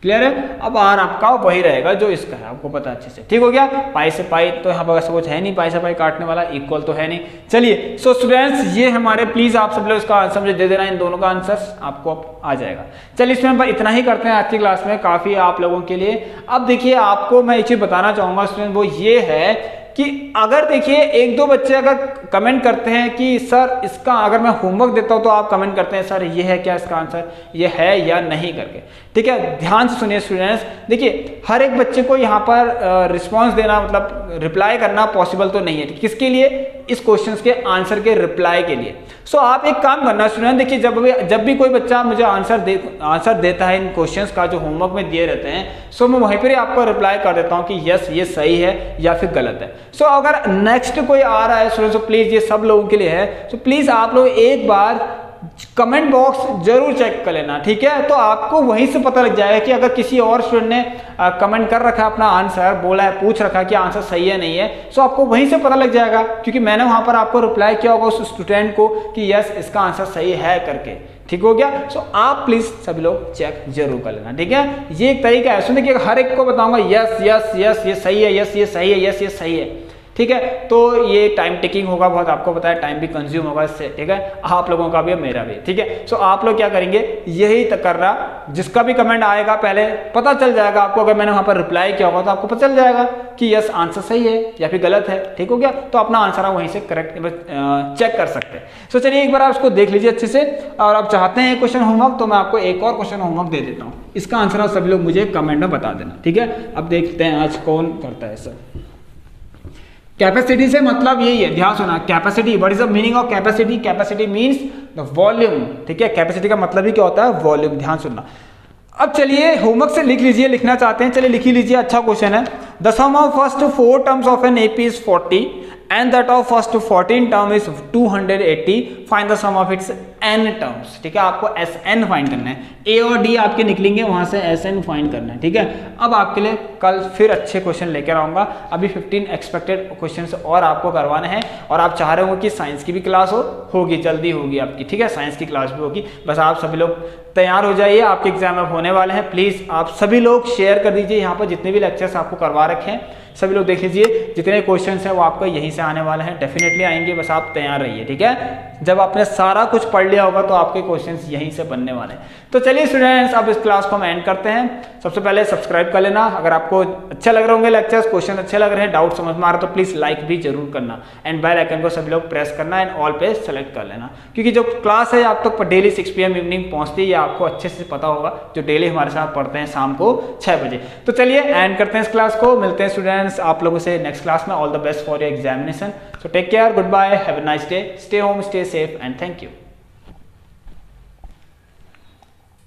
S1: क्लियर है। अब आर आपका वही रहेगा जो इसका है, आपको पता अच्छे से, ठीक हो गया। पाई से पाई तो यहाँ पर ऐसा कुछ है नहीं, पाई से पाई काटने वाला, इक्वल तो है नहीं। चलिए सो स्टूडेंट्स ये हमारे, प्लीज आप सब लोग इसका आंसर मुझे दे देना, इन दोनों का आंसर आपको अब आ जाएगा। चलिए इसमें इतना ही करते हैं आज की क्लास में, काफी आप लोगों के लिए। अब देखिए आपको मैं एक चीज बताना चाहूंगा स्टूडेंट, वो ये है कि अगर देखिए एक दो बच्चे अगर कमेंट करते हैं कि सर इसका अगर मैं होमवर्क देता हूं तो आप कमेंट करते हैं सर ये है क्या इसका आंसर, ये है या नहीं करके, ठीक है। ध्यान से सुनिए स्टूडेंट्स, देखिए हर एक बच्चे को यहाँ पर रिस्पांस देना मतलब रिप्लाई करना पॉसिबल तो नहीं है, किसके लिए, इस क्वेश्चन के आंसर के रिप्लाई के लिए। सो आप एक काम करना स्टूडेंट, देखिए जब भी कोई बच्चा मुझे आंसर देता है इन क्वेश्चंस का जो होमवर्क में दिए रहते हैं, सो मैं वहीं पर ही आपको रिप्लाई कर देता हूँ कि यस ये सही है या फिर गलत है। सो अगर नेक्स्ट कोई आ रहा है स्टूडेंट, तो प्लीज ये सब लोगों के लिए है, तो प्लीज आप लोग एक बार कमेंट बॉक्स जरूर चेक कर लेना, ठीक है। तो आपको वहीं से पता लग जाएगा कि अगर किसी और स्टूडेंट ने कमेंट कर रखा है अपना आंसर, बोला है, पूछ रखा है कि आंसर सही है नहीं है, सो आपको वहीं से पता लग जाएगा क्योंकि मैंने वहां पर आपको रिप्लाई किया होगा उस स्टूडेंट को कि यस इसका आंसर सही है करके, ठीक हो गया। सो आप प्लीज सभी लोग चेक जरूर कर लेना, ठीक है। ये एक तरीका है, सुनिए कि हर एक को बताऊंगा यस यस यस ये सही है, यस ये सही है, यस ये सही है, ठीक है। तो ये टाइम टेकिंग होगा बहुत, आपको पता है टाइम भी कंज्यूम होगा इससे, ठीक है, आप लोगों का भी और मेरा भी, ठीक है। सो आप लोग क्या करेंगे, यही करना, जिसका भी कमेंट आएगा पहले पता चल जाएगा आपको, अगर मैंने वहां पर रिप्लाई किया होगा तो आपको पता चल जाएगा कि यस आंसर सही है या फिर गलत है, ठीक हो गया। तो अपना आंसर आप वहीं से करेक्ट चेक कर सकते हैं। सो चलिए एक बार आप इसको देख लीजिए अच्छे से, और आप चाहते हैं क्वेश्चन होमवर्क तो मैं आपको एक और क्वेश्चन होमवर्क दे देता हूँ, इसका आंसर आप सभी लोग मुझे कमेंट में बता देना, ठीक है। अब देखते हैं आज कौन करता है सर। कैपेसिटी से मतलब यही है, ध्यान सुना, capacity, what is the meaning of capacity, capacity means the volume, ठीक है। कैपेसिटी का मतलब ही क्या होता है, वॉल्यूम, ध्यान सुनना। अब चलिए होमवर्क से लिख लीजिए, लिखना चाहते हैं चलिए लिख ही लीजिए, अच्छा क्वेश्चन है। The sum of first 4 terms of an AP is 40 and that of first 14 term is 280, find the sum of its n terms, ठीक है। आपको Sn फाइंड करना है, A और D आपके निकलेंगे वहां से Sn फाइंड करना है, ठीक है। अब आपके लिए कल फिर अच्छे क्वेश्चन लेकर आऊंगा, अभी 15 एक्सपेक्टेड क्वेश्चंस और आपको करवाने हैं, और आप चाह रहे हो कि साइंस की भी क्लास होगी, जल्दी होगी आपकी, ठीक है, साइंस की क्लास भी होगी। बस आप सभी लोग तैयार हो जाइए, आपके एग्जाम अब होने वाले हैं। प्लीज आप सभी लोग शेयर कर दीजिए, यहाँ पर जितने भी लेक्चर्स आपको करवा रखे हैं सभी लोग देख लीजिए, जितने क्वेश्चंस हैं वो आपको यहीं से आने वाले हैं, डेफिनेटली आएंगे, बस आप तैयार रहिए, ठीक है। जब आपने सारा कुछ पढ़ लिया होगा तो आपके क्वेश्चंस यहीं से बनने वाले हैं। तो चलिए स्टूडेंट्स अब इस क्लास को हम एंड करते हैं। सबसे पहले सब्सक्राइब कर लेना, अगर आपको अच्छे लग रहे होंगे लेक्चर्स, क्वेश्चन अच्छे लग रहे हैं, डाउट समझ में आ रहा है तो प्लीज लाइक भी जरूर करना, एंड बेल आइकन को सभी लोग प्रेस करना एंड ऑल पे सेलेक्ट कर लेना, क्योंकि जो क्लास है आप तक डेली 6 PM इवनिंग पहुंचती है, ये आपको अच्छे से पता होगा, जो डेली हमारे साथ पढ़ते हैं शाम को 6 बजे। तो चलिए एंड करते हैं इस क्लास को, मिलते हैं स्टूडेंट्स आप लोगों से नेक्स्ट क्लास में। All the best for your examination, so take care, goodbye, have a nice day, stay home, stay safe and thank you.